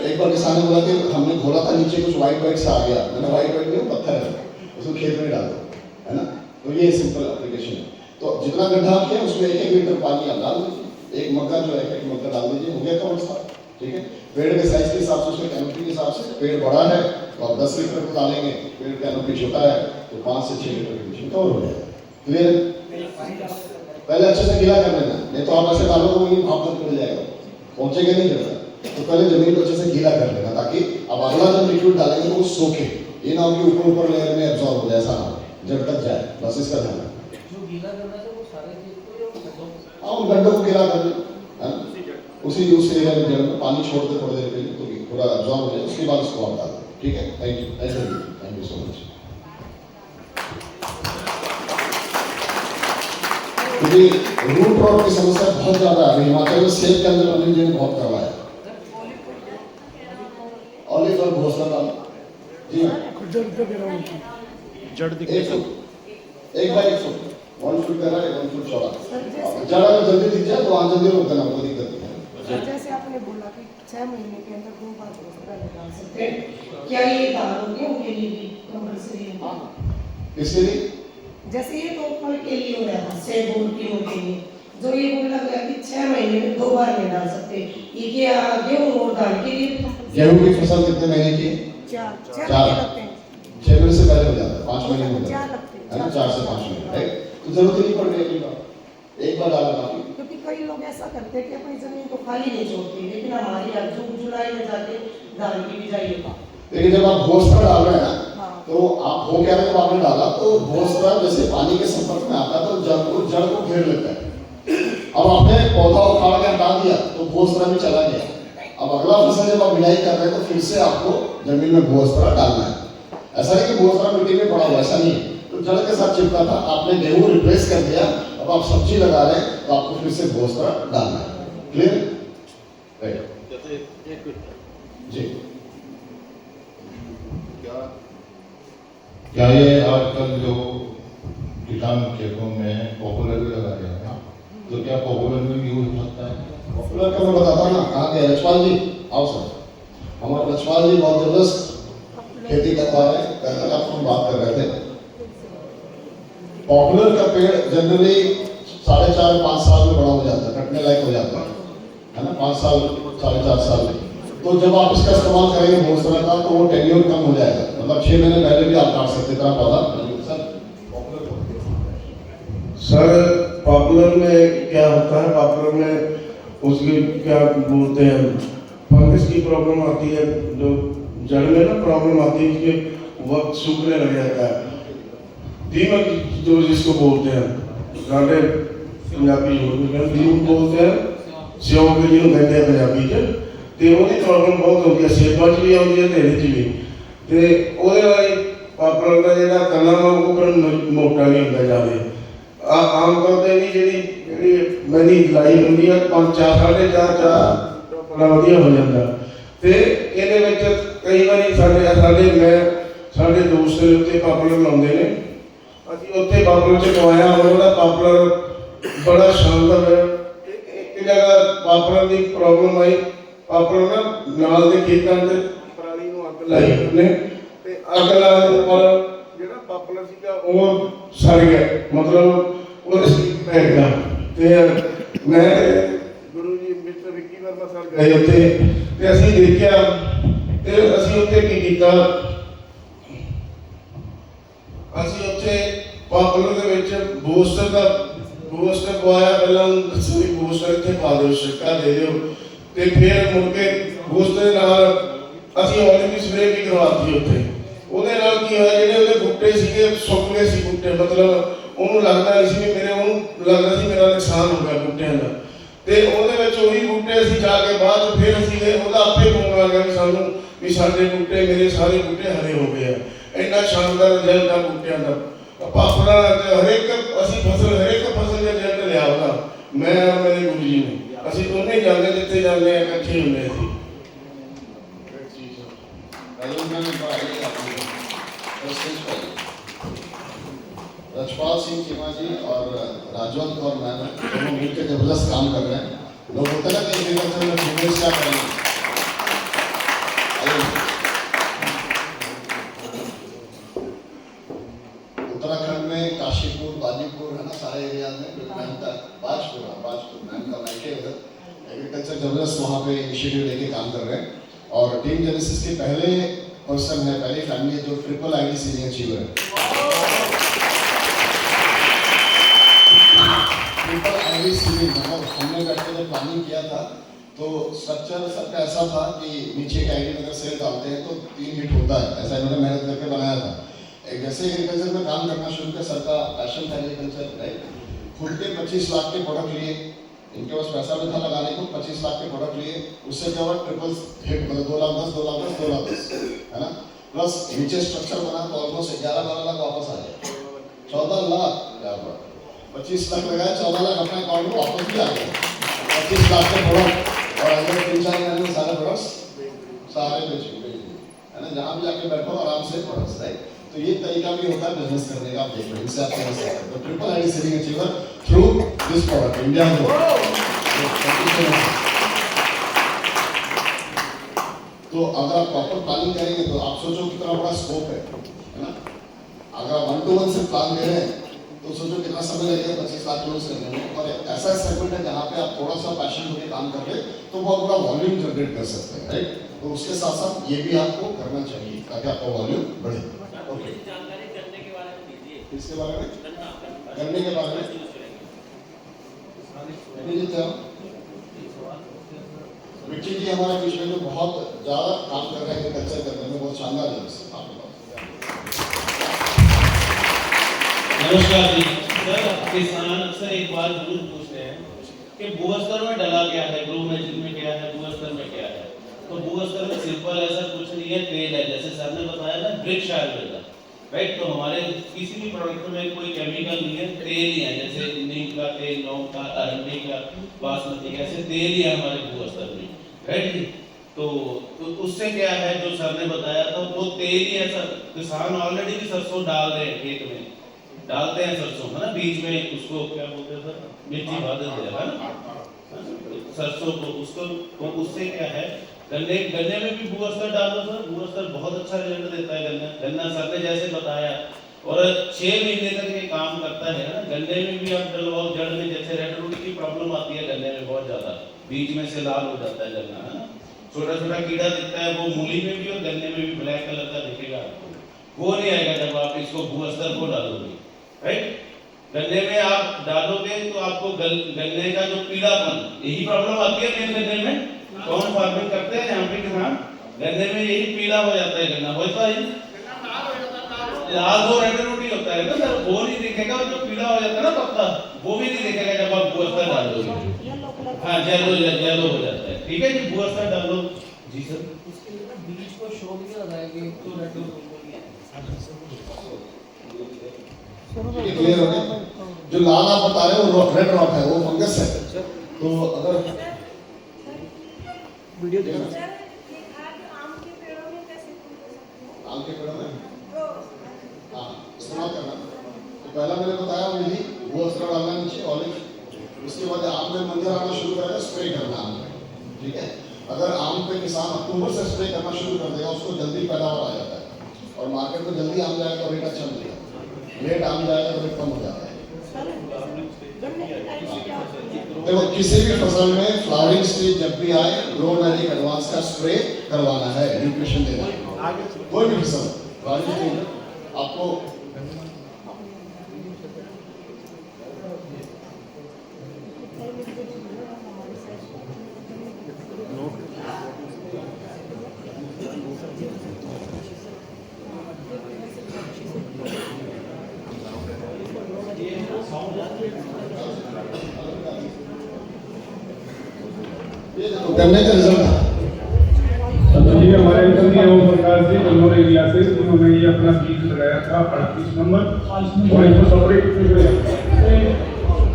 एक बार किसान ने बोला कि हमने खोला था नीचे कुछ व्हाइट से आ गया, मैंने व्हाइट नहीं पत्थर है उसको खेत में डाल दो, है ना। तो ये सिंपल एप्लीकेशन है। तो जितना गड्ढा किया उसमें 1-1 लीटर पानी आप डाल दीजिए, एक मग्गा जो है 1 मग्गा डाल दीजिए, हो गया कवर साफ, ठीक है। पेड़ के साइज के हिसाब से, उसके कैनोपी के हिसाब से, पेड़ बड़ा है तो आप 10 लीटर को डालेंगे, पेड़ कैनोपी छोटा है तो 5 से 6 लीटर के बीच में कवर हो जाएगा। क्लियर? पहले अच्छे से गीला कर लेना, नहीं तो आप ऐसे डालोगे तो वही भाप तक मिल जाएगा, पहुंचेगा नहीं जगह। तो पहले जमीन को अच्छे से गीला कर लेना, ताकि अब अगला जब लिक्विड डालेंगे तो वो सोखे, ये ना हो कि ऊपर लेयर में एब्जॉर्ब हो जाए, ऐसा ना हो, जब तक जाए, बस इसका ध्यान रखना। जो गीला करना है वो सारे चीज को हाँ, उन गड्ढों को गिरा कर लेना, उसी उस एरिया में जड़ में पानी छोड़ दे थोड़ी देर के लिए, तो पूरा एब्जॉर्ब हो जाए, उसके बाद उसको आप डाल दें, ठीक है। थैंक यू, ऐसे थैंक यू सो मच। क्योंकि रूट रॉट की समस्या बहुत ज्यादा है हिमाचल में, सेब के अंदर अनिल जी ने बहुत करवाया, ऑलिव और घोसला डाल जी हाँ, जड़ दिखने एक फुट 1 फुट का है, 1 फुट चौड़ा। जड़ अगर जल्दी दिख जाए तो जल्दी रोक देना, कोई दिक्कत नहीं है। जैसे आपने बोला कि 6 महीने के अंदर 2 बार घोसला लगा सकते हैं, क्या ये दालों के लिए भी कंपल्सरी है? इसके लिए जैसे ये तो फल के लिए हो रहा था, सेब और किलो के लिए, जो ये बोला गया कि 6 महीने में 2 बार नहीं डाल सकते, ये क्या गेहूं और दाल के लिए? गेहूं की फसल कितने महीने की है? 4 महीने लगते हैं। 6 महीने से पहले हो जाता है, 5 महीने में हो जाता 4 है, लगते हैं, है ना, 4 से 5 महीने, राइट। तो जरूरत ही नहीं पड़ रही एक बार डालना काफी। क्योंकि कई लोग ऐसा करते हैं कि अपनी जमीन को खाली नहीं छोड़ते, लेकिन हमारी आज जून जुलाई में जाके दाल की बिजाई होगा। लेकिन जब आप घोसला डाल रहे हैं ना, हाँ। तो आप वो कह रहे हैं, जब आपने डाला तो घोसला जैसे पानी के संपर्क में आता है तो जड़ को घेर लेता है। अब आपने पौधा उखाड़ के हटा दिया तो घोसला भी चला गया। अब अगला फसल जब आप बिजाई कर रहे हैं तो फिर से आपको जमीन में घोसला डालना है। ऐसा नहीं कि घोसला मिट्टी में पड़ा हुआ, ऐसा नहीं है। तो जड़ के साथ चिपका था, आपने गेहूं रिप्लेस कर दिया, अब आप सब्जी लगा रहे हैं तो आपको फिर से घोसला डालना है। क्लियर? राइट जी। क्या ये आजकल जो किसान खेतों में पॉपुलर भी लगा रहे हैं, तो क्या पॉपुलर में यूज हो सकता है? पॉपुलर का मैं बताता हूँ ना, कहाँ गए रचपाल जी? आओ सर। हमारे रचपाल जी बहुत जबरदस्त खेती करवा रहे हैं, कल आप हम बात कर रहे थे। पॉपुलर का पेड़ जनरली 4.5-5 साल में बड़ा हो जाता है, कटने लायक हो जाता है ना, 5 साल 4.5 साल में। तो जब आप इसका इस्तेमाल करेंगे घोसला का तो वो टेन्योर कम हो जाएगा, मतलब 6 महीने पहले भी आप काट सकते इतना पौधा। सर पॉपुलर में क्या होता है, पॉपुलर में उसकी क्या बोलते हैं, फंगस की प्रॉब्लम आती है, जो जड़ में ना प्रॉब्लम आती है कि वक्त सूखने लग जाता है, दीमक जो जिसको बोलते हैं, साढ़े पंजाबी दीमक बोलते हैं, सेव के लिए कहते हैं पंजाबी च, ਤੇ ਉਹਦੀ ਪ੍ਰੋਬਲਮ ਬਹੁਤ ਹੁੰਦੀ ਹੈ, ਸੇਬਾਂ 'ਚ ਵੀ ਆਉਂਦੀ ਹੈ ਢੇਰੇ 'ਚ ਵੀ, ਤੇ ਉਹਦੇ ਨਾਲ ਪਾਪਰ ਦਾ ਜਿਹੜਾ ਤਣਾ ਵਾ ਉਹ ਪਰ ਮੋਟਾ ਨਹੀਂ ਹੁੰਦਾ ਜ਼ਿਆਦਾ। ਆਮ ਤੌਰ ਤੇ ਜਿਹੜੀ ਮੇਰੀ ਲਾਈ ਹੁੰਦੀ ਹੈ 5-4 ਬੜਾ ਵਧੀਆ ਹੋ ਜਾਂਦਾ। ਤੇ ਇਹਦੇ ਵਿੱਚ ਕਈ ਵਾਰੀ ਸਾਡੇ ਦੋਸਤ ਦੇ ਉੱਤੇ ਪਾਪੂਲਰ ਲਾਉਂਦੇ ਨੇ, ਅਸੀਂ ਉੱਥੇ ਪਾਪੂਲਰ 'ਚ ਪਵਾਇਆ, ਉਹਦਾ ਪਾਪੂਲਰ ਬੜਾ ਸ਼ਾਨਦਾਰ ਹੈ। ਇੱਕ ਜਗ੍ਹਾ ਪਾਪੂਲਰ ਦੀ ਪ੍ਰੋਬਲਮ ਆਈ, ਪਾਪੂਲਰ ਨਾਲ ਦੇ ਖੇਤਾਂ 'ਚ ਪਰਾਲੀ ਨੂੰ ਅੱਗ ਲਾਈ ਉਹਨੇ, ਤੇ ਅੱਗ ਲਾਉਣ ਦੇ ਬਾਅਦ ਜਿਹੜਾ ਪਾਪੂਲਰ ਸੀਗਾ ਉਹ ਸੜ ਗਿਆ, ਮਤਲਬ ਉਹਦੇ ਸੀਲ ਪੈ ਗਿਆ। ਤੇ ਮੈਂ ਗੁਰੂ ਜੀ ਮਿਸਟਰ ਵਿੱਕੀ ਵਰਮਾ ਸਰ ਗਏ ਉੱਥੇ, ਤੇ ਅਸੀਂ ਦੇਖਿਆ, ਤੇ ਅਸੀਂ ਉੱਥੇ ਕੀ ਕੀਤਾ, ਅਸੀਂ ਉੱਥੇ ਪਾਪੂਲਰ ਦੇ ਵਿੱਚ ਬੂਸਟਰ ਪਵਾਇਆ। ਪਹਿਲਾਂ ਦੱਸੋ ਵੀ ਬੂਸਟਰ ਇੱਥੇ ਪਾ ਦਿਓ, ਸਿੱਕਾ ਦੇ ਦਿਓ, ਤੇ ਫਿਰ ਮੁੜ ਕੇ ਬੂਸਟਰ ਦੇ ਨਾਲ ਅਸੀਂ ਔਲਿਵ ਦੀ ਸਪਰੇਅ ਵੀ ਕਰਵਾਤੀ ਉੱਥੇ। ਉਹਦੇ ਨਾਲ ਕੀ ਹੋਇਆ, ਜਿਹੜੇ ਉਹਦੇ ਬੂਟੇ ਸੀਗੇ ਸੁੱਕ ਗਏ ਸੀ ਬੂਟੇ, ਮਤਲਬ ਉਹਨੂੰ ਲੱਗਦਾ ਨਹੀਂ ਸੀ ਵੀ ਉਹਨੂੰ ਲੱਗਦਾ ਸੀ ਮੇਰਾ ਨੁਕਸਾਨ ਹੋ ਗਿਆ ਬੂਟਿਆਂ ਦਾ। ਤੇ ਉਹਦੇ ਵਿੱਚ ਉਹੀ ਬੂਟੇ ਅਸੀਂ ਜਾ ਕੇ ਬਾਅਦ ਚ ਫਿਰ ਅਸੀਂ ਉਹਦਾ ਆਪੇ ਫੋਨ ਆ ਗਿਆ ਵੀ ਸਾਨੂੰ ਵੀ ਸਾਡੇ ਬੂਟੇ, ਮੇਰੇ ਸਾਰੇ ਬੂਟੇ ਹਰੇ ਹੋ ਗਏ ਆ। ਇੰਨਾ ਸ਼ਾਨਦਾਰ ਰਿਜ਼ਲਟ ਆ ਬੂਟਿਆਂ ਦਾ। ਪਾਪੂਲਰ ਹਰੇਕ ਫਸਲ ਦਾ ਰਿਜ਼ਲਟ ਲਿਆ ਉਹਦਾ, ਮੈਂ ਮੇਰੇ ਗੁਰੂ ਜੀ ਨੇ, ਅਸੀਂ ਦੋਨੇ ਜਾਂਦੇ ਜਿੱਥੇ जाने इकट्ठी होने थी। रजपाल सिंह चीमा जी और राजवंत और मैं दोनों मिलकर जबरदस्त काम कर रहे हैं। लोग होते हैं ना कि एग्रीकल्चर में फीमेल्स क्या करेंगे। उत्तराखंड में काशीपुर, बाजीपुर है ना, सारे एरिया में बाजपुर मैम का मायके उधर एग्रीकल्चर जबरदस्त वहाँ पे इनिशिएटिव लेके काम कर रहे हैं। और टीम जेनेसिस के पहले पर्सन है, पहली फैमिली है जो ट्रिपल IDCD अचीवर है। ट्रिपल IDCD मतलब हमने बैठ के जब प्लानिंग किया था तो स्ट्रक्चर सबका ऐसा था कि नीचे के आईडी अगर सेल डालते हैं तो 3 हिट होता है, ऐसा इन्होंने मेहनत करके बनाया था। एक जैसे एग्रीकल्चर में काम करना शुरू किया, सर का पैशन था एग्रीकल्चर, राइट। खुद के 25 लाख के प्रोडक्ट लिए, इनके पास पैसा भी था लगाने को, 25 लाख के प्रोडक्ट लिए, उससे क्या हुआ ट्रिपल हिट, मतलब 2 लाख 10, 2 लाख 10, 2 लाख 10, है ना। प्लस नीचे स्ट्रक्चर बना तो ऑलमोस्ट 11-12 लाख वापस आ गया। 14 लाख क्या हुआ, 25 लाख लगाया, 14 लाख अपने अकाउंट में वापस भी आ गया। 25 लाख के प्रोडक्ट और अगले 3-4 महीने में सारे प्रोडक्ट्स सारे बेच दिए, है ना। जहाँ भी जाके बैठो आराम से प्रोडक्ट्स, राइट। तो ये तरीका भी होता है बिजनेस करने का, आप देख रहे हैं, इससे आप समझ सकते हैं। तो triple IDCD achiever through this product India में। तो अगर आप प्रॉपर प्लानिंग करेंगे तो आप सोचो कितना बड़ा स्कोप है ना। अगर आप 1-to-1 से प्लान करें तो सोचो कितना समय लगेगा 25 लाख क्लोज करने में। और ऐसा सेगमेंट है जहाँ पे आप थोड़ा सा पैशन होकर काम कर रहे तो बहुत बड़ा वॉल्यूम जनरेट कर सकते हैं, राइट। तो उसके साथ साथ ये भी आपको करना चाहिए ताकि आपका वॉल्यूम बढ़े। जानकारी करने के बारे में दीजिए। इसके बारे में, करने के बारे में विक्की जी हमारे बीच में जो बहुत ज़्यादा काम कर रहे हैं एग्रीकल्चर करने में, बहुत शानदार है। नमस्कार जी। सर, किसान अक्सर एक बात जरूर पूछते हैं कि भूस्तर में डला क्या है, ग्रो मैजिक में क्या है, भूस्तर में क्या है। तो भूस्तर में सिंपल ऐसा कुछ नहीं है, तेल है। जैसे सर ने बताया ना ब्रिक्स आयुर्वेदा, राइट। तो हमारे किसी भी प्रोडक्ट में कोई केमिकल नहीं है, तेल ही है। जैसे नीम का तेल, लौंग का, अरंडी का, बासमती का, ऐसे तेल ही है हमारे भूस्तर में, राइट। तो उससे क्या है जो सर ने बताया था वो तेल ही है। सर किसान ऑलरेडी भी सरसों डाल रहे हैं, खेत में डालते हैं सरसों, है ना। बीच में उसको क्या बोलते हैं सर, मिर्ची भर देते हैं, है ना, सरसों को। उसको तो उससे क्या है, गन्ने में भी भूस्तर डालो सर, भूस्तर बहुत अच्छा रिजल्ट देता है। गन्ना सर ने जैसे बताया, और 6 महीने तक ये काम करता है ना। गन्ने में भी आप डलवाओ, जड़ में जैसे रेड रूट की प्रॉब्लम आती है गन्ने में बहुत ज्यादा, बीच में से लाल हो जाता है गन्ना, है ना। छोटा छोटा कीड़ा दिखता है, वो मूली में भी और गन्ने में भी ब्लैक कलर का दिखेगा आपको, वो नहीं आएगा जब आप इसको भूस्तर को डालोगे, राइट। गन्ने में आप डालोगे तो आपको गन्ने का जो पीलापन, यही प्रॉब्लम आती है मेन गन्ने में। कौन फार्मिंग करते हैं यहाँ पे किसान, गन्ने में यही पीला हो जाता है गन्ना, होता है लाल तो रेड रूट ही होता है ना सर, वो नहीं दिखेगा। जो पीला हो जाता है ना पत्ता, वो भी नहीं दिखेगा जब आप भूस्तर डालोगे। हाँ, येलो हो जाता है, ठीक है जी। भूस्तर डालो जी सर। उसके लिए ना बीज को शो भी कर रहा है कि तो रेड क्लियर हो गया। जो लाल आप बता रहे हो रेड रॉट है, वो फंगस है। तो अगर वीडियो देखो आम के पेड़ों में हाँ इस्तेमाल करना। तो पहला मैंने बताया विधि, वो अस्त्र डालना नीचे ऑलिव, उसके बाद आम में मंजर आना शुरू करेगा, स्प्रे करना आम पे, ठीक है। अगर आम पे किसान अक्टूबर से स्प्रे करना शुरू कर देगा, उसको जल्दी पैदावार आ जाता है और मार्केट में जल्दी आम जाएगा तो रेट अच्छा मिलेगा। लेट आम जाएगा तो रेट कम हो जाता है। देखो किसी भी फसल में फ्लावरिंग स्टेज जब भी आए, ग्रो मैजिक एडवांस का स्प्रे करवाना है, न्यूट्रिशन देना है। कोई भी फसल फ्लावरिंग स्टेज आपको गन्ने का रिजल्ट है। हमारे ओम प्रकाश जी कन्नौर एरिया से, उन्होंने ये अपना बीज लगाया था 38 नंबर और इसमें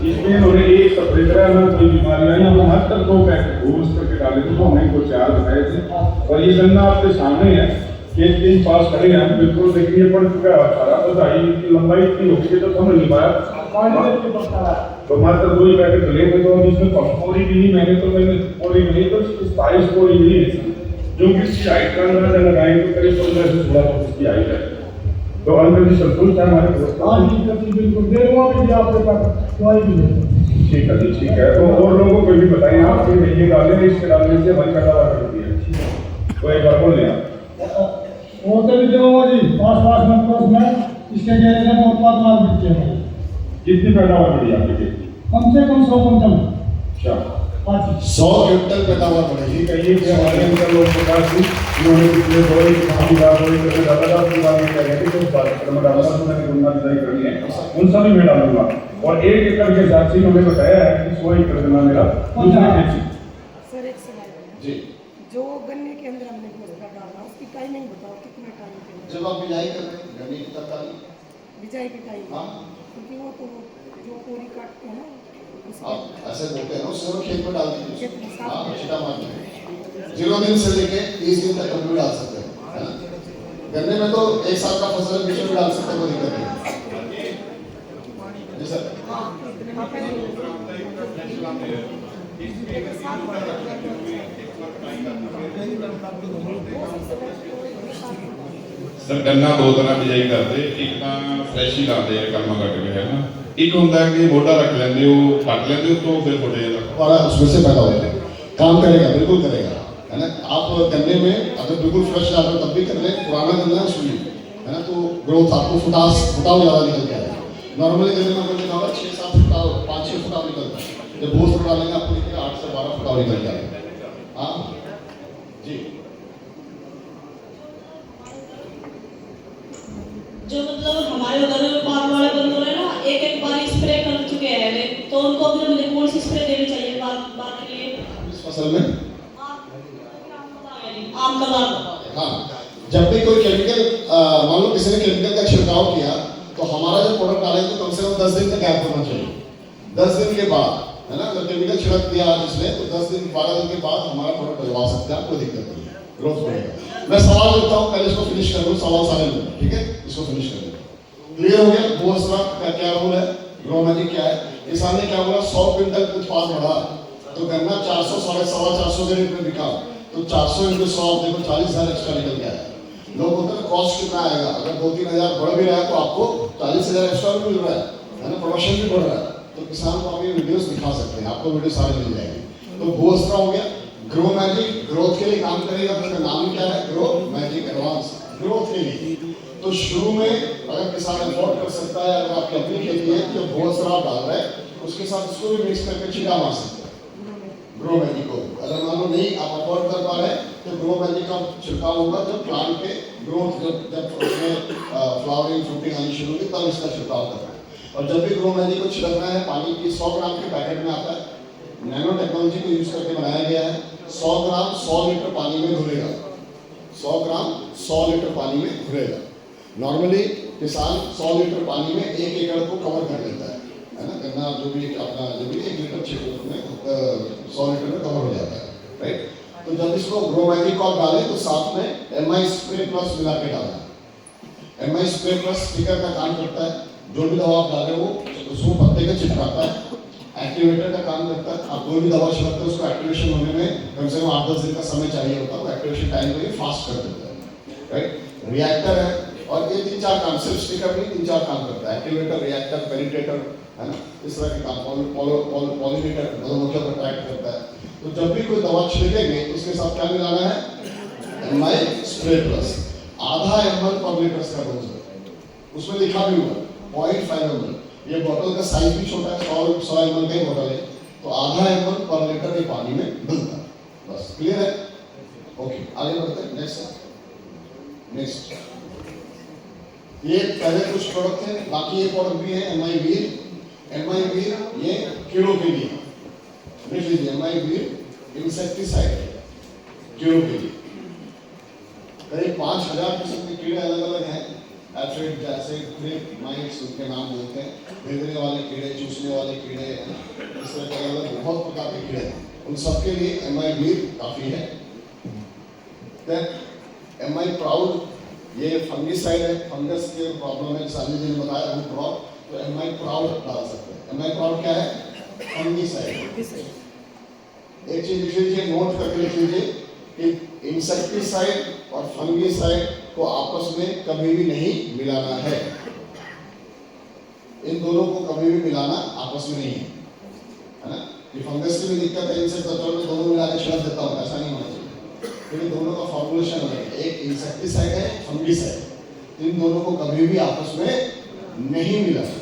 इसमें उन्होंने कोई सफेदरा ना कोई बीमारियां या मात्र 2 पैकेट भू स्तर के डाले थे तो हमने को 4 बताए थे। और ये गन्ना आपके सामने है, एक दिन पास खड़े हैं बिल्कुल, लेकिन ये पड़ चुका है सारा, बधाई की लंबाई इतनी होगी कि तो समझ नहीं पाया। तो मात्र 2 ही पैकेट ले थे, तो इसमें पौड़ी भी नहीं, मैंने पौड़ी नहीं तो 27 पौड़ी नहीं है, जो कि इसकी हाइट का अंदाजा लगाएंगे तो करीब 15 से 16 फुट इसकी हाइट है। तो अंदर जी संतुष्ट है हमारे बिल्कुल ठीक है जी, ठीक है। तो और लोगों को भी बताएं आप ये डालें, इसके डालने से हमारी पैदावार बढ़ती है। तो एक बार बोल लें आप कितनी पैदावार बढ़ी आपकी खेती? कम से कम 100 कुंटल। अच्छा, 100 क्विंटल पैदावार बढ़ेगी। कहिए कि हमारे अंदर लोग प्रकाश जी उन्होंने पिछले 2 करके ज़्यादा पुराने कह रहे थे, तो बात डाला था, मैंने गन्ना बिजाई करनी है, उन सभी में डालूंगा। और 1 एकड़ के हिसाब से उन्होंने बताया है कि 100 एकड़ गन्ना मेरा दूसरे खेती। सर एक सवाल जी, जो गन्ने के अंदर हमने घोसला डाला उसकी टाइमिंग बताओ, कितना टाइम के अंदर जब आप बिजाई कर रहे हैं गन्ने की तरकारी, बिजाई के टाइम? हाँ, क्योंकि वो तो जो कोरी काटते हैं ना आप ऐसे बोलते हैं ना, उसको खेत में डाल दीजिए। खेत में साफ हाँ, छिटा मार दीजिए। 0 दिन से लेके 30 दिन तक कभी भी डाल सकते हैं, है ना। गन्ने में तो 1 साल का फसल बीच में डाल सकते हैं, कोई दिक्कत नहीं। जी सर, सर गन्ना 2 तरह बिजाई करते, एक ਤਾਂ ਫਰੈਸ਼ ਹੀ ਲਾਉਂਦੇ ਆ ਕਲਮਾ ਕੱਟ ਕੇ, है ना, एक ਹੁੰਦਾ कि ਮੋਢਾ रख लेंगे हो, काट लेंगे हो, तो फिर फुट जाएगा और उसमें से पैदा होगा, काम करेगा, बिल्कुल करेगा, है ना। आप गन्ने में अगर बिल्कुल फ्रेश डाल रहे तब भी कर लें, पुराना गन्ना सुनिए, है ना, तो ग्रोथ आपको फुटाव ज़्यादा निकल के आएगा। नॉर्मली गन्ने में अगर देखा होगा 6-7 फुटाव, 5-6 फुटाव निकलता है, जब भूस डालेंगे आपको देखिए 8 से 12 फुटाव निकल के आएगा। हाँ जी, जो मतलब हमारे घर में बाल वाले बंदर है ना, एक बार स्प्रे कर चुके हैं वे, तो उनको फिर मुझे कौन सी स्प्रे देनी चाहिए बाल के लिए? इस फसल में आम का बाल। हाँ, जब भी कोई केमिकल मान लो किसी ने केमिकल का छिड़काव किया, तो हमारा जो प्रोडक्ट डालेंगे तो कम से कम 10 दिन का गैप होना चाहिए। 10 दिन के बाद, है ना, जब केमिकल छिड़क दिया आज इसने, तो 10 दिन 12 दिन के बाद हमारा प्रोडक्ट डलवा सकते हैं, कोई दिक्कत नहीं है, ग्रोथ बढ़ेगा। मैं सवाल लेता हूँ, पहले इसको फिनिश कर लूँ, सवाल सारे लोग, ठीक है, इसको फिनिश कर लूँ। क्लियर हो गया भूस्रा का क्या रूल है, ग्रो मैजिक क्या है। किसान ने क्या बोला, 100 क्विंटल उत्पाद बढ़ा तो गन्ना 400 450 के रेट में बिका, तो 400 × 100 देखो 40,000 एक्स्ट्रा निकल के आया। लोग बोलते हैं कॉस्ट कितना आएगा, अगर 2-3 हज़ार बढ़ भी रहा है तो आपको 40,000 एक्स्ट्रा भी मिल रहा है ना, प्रोडक्शन भी बढ़ रहा है। तो किसान को आप ये वीडियोस दिखा सकते हैं, आपको वीडियो सारे मिल जाएंगे। तो भूस्रा हो गया, ग्रो मैजिक ग्रोथ के लिए काम करेगा, उसका नाम क्या है, ग्रो मैजिक एडवांस, ग्रोथ के लिए। तो शुरू में अगर किसान अफोर्ड कर सकता है, अगर आपकी अपनी खेती है तो भूस्रा आप डाल रहे हैं, उसके साथ इसको भी मिक्स करके छिटा मार सकते हैं ग्रो मैजिक को। अगर मान लो नहीं आप अफोर्ड कर पा रहे हैं तो ग्रो मैजिक का छिड़काव होगा जब प्लांट के ग्रोथ, जब उसमें फ्लावरिंग फ्रूटिंग आनी शुरू होगी, तब इसका छिड़काव करना है। और जब भी ग्रो मैजिक को छिड़कना है, पानी की 100 ग्राम के पैकेट में आता है, नैनो टेक्नोलॉजी को यूज करके बनाया गया है। 100 ग्राम 100 लीटर पानी में घुलेगा, 100 ग्राम 100 लीटर पानी में घुलेगा। नॉर्मली किसान 100 लीटर पानी में 1 एकड़ को कवर कर लेता है ना, गन्ना जो भी अपना जो भी 1 लीटर में 100 लीटर में कवर हो जाता है, राइट। तो जब इसको ग्रो मैजिक को आप डालें तो साथ में MI स्प्रे प्लस मिला के डालना। MI स्प्रे प्लस स्टिकर का काम करता है, जो भी दवा आप डालें वो उसको पत्ते का चिपकाता है। एक्टिवेटर का काम करता है, आप कोई भी दवा छिड़कते हैं उसको एक्टिवेशन होने में कम से कम 8-10 दिन का समय चाहिए होता है, वो एक्टिवेशन टाइम को ये फास्ट कर देता है, राइट। रिएक्टर है, और ये 3-4 काम, सिर्फ स्टिकर नहीं 3-4 काम करता है, एक्टिवेटर, रिएक्टर, पेनिट्रेटर, है ना, इस तरह के काम, पॉलिनेटर, मधुमक्खियों को अट्रैक्ट करता है। तो जब भी कोई दवा छिड़केंगे उसके साथ क्या मिलाना है, MI स्प्रे प्लस, आधा ml पर लीटर का डोज है, उसमें लिखा भी हुआ 0.5 ml। ये बोतल का साइज भी छोटा है, 100 ml का ही बोतल है, तो आधा ml पर लीटर के पानी में डलता है, बस। क्लियर है, ओके, आगे बढ़ते हैं। नेक्स्ट ये पहले कुछ प्रोडक्ट थे, बाकी ये प्रोडक्ट भी है MI वीर, ये कीड़ों के लिए लिख लीजिए, MI वीर इंसेक्टिसाइड कीड़ों के लिए। करीब 5000 किस्म के कीड़े अलग अलग हैं, एफिड जैसे माइट्स उनके नाम बोलते हैं, भेजने वाले कीड़े, चूसने वाले कीड़े, इस तरह के अलग बहुत प्रकार के कीड़े हैं, उन सबके लिए MI-वीर काफ़ी है। देन MI-प्राउड ये फंगिसाइड है, फंगस के प्रॉब्लम है, जैसे जी ने बताया रूट रॉट, तो MI-प्राउड डाल सकते हैं। MI-प्राउड क्या है? फंगिसाइड। एक चीज लिख लीजिए, नोट करके लिख लीजिए कि इंसेक्टिसाइड और फंगिसाइड को आपस में कभी भी नहीं मिलाना है। इन दोनों को कभी भी मिलाना आपस में नहीं है ना? कि फंगस की भी दिक्कत है, इंसेक्ट में दोनों मिला के छिड़क देता हूँ, ऐसा नहीं होना चाहिए, क्योंकि दोनों का फॉर्मुलेशन अलग है। एक इंसेक्टिसाइड है, फंगिसाइड, इन दोनों को कभी भी आपस में नहीं मिलाना,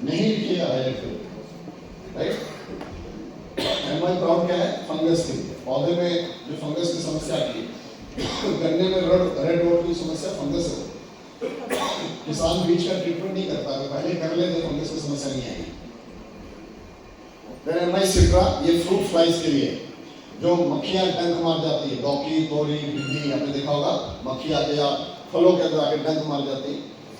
नहीं लिखिएगा राइट। MI-प्राउड क्या है? फंगस के लिए। पौधे में जो फंगस की समस्या आती है, गन्ने में रेड रोड की समस्या फंगस है। किसान बीज का ट्रीटमेंट नहीं करता, अगर पहले कर ले तो फंगस की समस्या नहीं आएगी। फिर MI-सिट्रा, ये फ्रूट फ्लाइज के लिए, जो मक्खियां डंक मार जाती है, लौकी, तोरी, भिंडी, आपने देखा होगा मक्खी आके या फलों के अंदर आके डंक मार जाती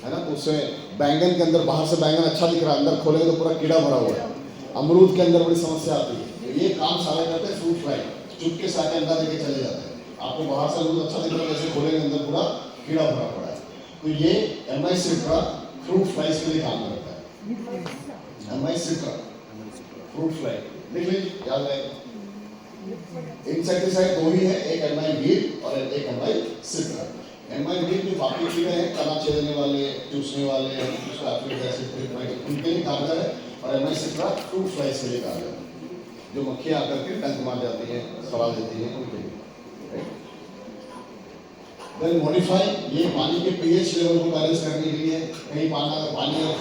है ना, तो उससे बैंगन के अंदर, बाहर से बैंगन अच्छा दिख रहा है, अंदर खोलेंगे तो पूरा कीड़ा भरा हुआ है। अमरूद के अंदर बड़ी समस्या आती है, ये काम सारे करते हैं फ्रूट फ्लाई, चुपके से आके अंडा देके चले जाते हैं। आपको बाहर से अमरूद अच्छा दिख रहा है, जैसे खोलेंगे अंदर पूरा कीड़ा भरा पड़ा है। तो ये MI-सिट्रा फ्रूट फ्लाइज के लिए काम करता है। MI-सिट्रा फ्रूट फ्लाई लिख लीजिए, याद रहेगा। इंसेक्टिसाइड दो ही है, एक MI-वीर और एक MI-सिट्रा। MI-वीर में बाकी कीड़े हैं, तना छेदने वाले, चूसने वाले, उनके लिए कारगर है, और MI-सिट्रा फ्रूट फ्लाइज के लिए कारगर है, जो मक्खियां आकर के डंक मार जाती हैं, सड़ा देती हैं उनके लिए। देन मॉडिफाई, ये पानी के pH लेवल को बैलेंस करने के लिए, कहीं पानी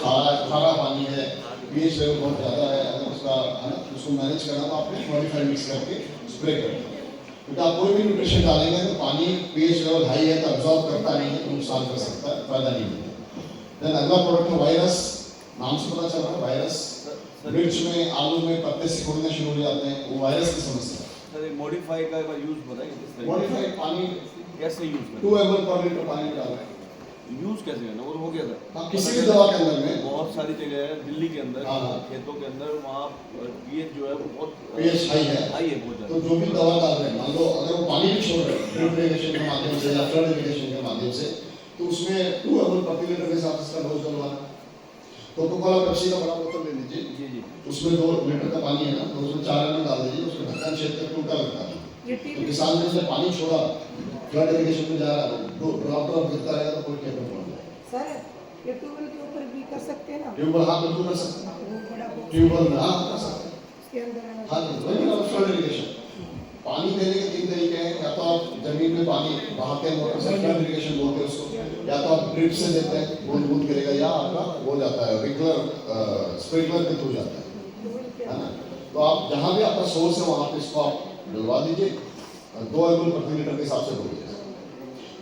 खारा पानी है, pH लेवल बहुत ज़्यादा है, अगर उसको मैनेज करना तो आपने मॉडिफाई मिक्स करके स्प्रे करना है, क्योंकि आप कोई भी न्यूट्रिशन डालेंगे तो पानी pH लेवल हाई है तो अब्जॉर्ब करता नहीं है, तो नुकसान कर सकता है, फायदा नहीं मिलता। देन अगला प्रोडक्ट है वायरस, नाम से पता चल रहा है वायरस, मिर्च में, आलू में पत्ते सिकुड़ने शुरू हो जाते हैं, वो वायरस की समस्या है। मॉडिफाई का यूज बताइए। मॉडिफाई पानी कैसे यूज करें? 2 ml पर लीटर पानी में डालना है। यूज कैसे करना, और हो गया था? हाँ, किसी भी दवा के अंदर में बहुत सारी जगह है, दिल्ली के अंदर, हाँ, खेतों के अंदर, वहाँ pH जो है वो बहुत pH हाई है बहुत ज़्यादा। तो जो भी दवा डाल रहे हैं, मान लो अगर वो पानी भी छोड़ रहे हैं ड्रिप इरिगेशन के माध्यम से या फ्लड इरिगेशन के माध्यम से, तो उसमें 2 ml प्रति लीटर के हिसाब से इसका डोज डलवाना। कोका-कोला पेप्सी का बड़ा बोतल ले लीजिए, जी जी, उसमें 2 लीटर का पानी है ना, तो उसमें 4 ml डाल दीजिए, उसमें ढक्कन छेद करके उल्टा लगता है। तो किसान ने जब पानी छोड़ा, फ्लड इरिगेशन में जा रहा है, तो ड्रॉप गिरता रहेगा तो कोई खेत में पहुंच जाएगा। सर ये ट्यूबवेल के ऊपर भी कर सकते हैं ना? ट्यूबवेल, हाँ बिल्कुल कर सकते हैं, ट्यूबवेल में हाँ कर सकते हैं, इसके अंदर हाँ वही फ्लड इरिगेशन। पानी देने के 3 तरीके हैं, या तो आप जमीन में पानी बहाते हैं मोटर से, फ्लड इरिगेशन बोलते हैं उसको, या तो आप ड्रिप से देते हैं, बूंद बूंद गिरेगा, या आपका हो जाता है रेगुलर स्प्रिंकलर के थ्रू जाता है ना। तो आप जहाँ भी आपका सोर्स है वहाँ पे इसको आप डलवा दीजिए, 2 ml प्रति लीटर के हिसाब से डोज।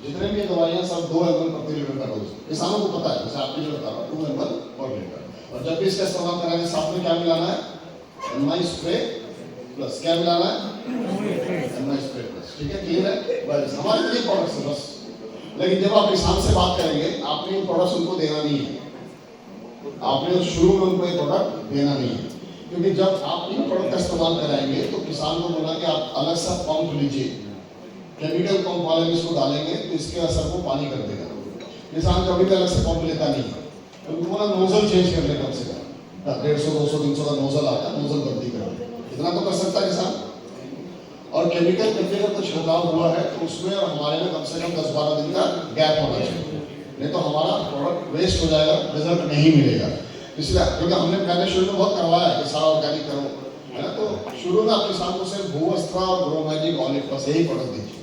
जितने भी दवाइयाँ सब 2 ml प्रति लीटर का डोज, किसानों को पता है, जैसे आपने जो बताया 2 ml पर लीटर। और जब भी इसका इस्तेमाल कराएंगे साथ में क्या मिलाना है? MI-स्प्रे प्लस, क्या मिलाना है? MI-स्प्रे प्लस, ठीक है, क्लियर है? बस हमारे लिए प्रोडक्ट्स है बस। लेकिन जब आप किसान से बात करेंगे, आपने ये प्रोडक्ट्स उनको देना नहीं है, आपने शुरू में उनको ये प्रोडक्ट देना नहीं है, क्योंकि जब आप इन प्रोडक्ट का इस्तेमाल कराएंगे तो किसान को बोला कि आप अलग सा पंप लीजिए, केमिकल पंप वाले में इसको डालेंगे तो इसके असर को पानी कर देगा। किसान कभी भी अलग से पंप लेता नहीं है, तो उनको बोला नोजल चेंज कर ले, कम से कम 150, 200, 300 का नोजल आता है, नोजल बदली कर ले, इतना तो कर सकता है किसान। और केमिकल कचरे का कुछ छिड़काव हुआ है तो उसमें और हमारे में कम से कम 10-12 दिन का गैप होना चाहिए, नहीं तो हमारा प्रोडक्ट वेस्ट हो जाएगा, रिजल्ट नहीं मिलेगा। इसलिए क्योंकि मैंने शुरू में बहुत करवाया है कि सारा ऑर्गेनिक करो, है ना, तो शुरू में आप किसान को सिर्फ भूअस्त्रा और ग्रोमैजिक ऑलिव प्लस यही प्रोडक्ट दीजिए,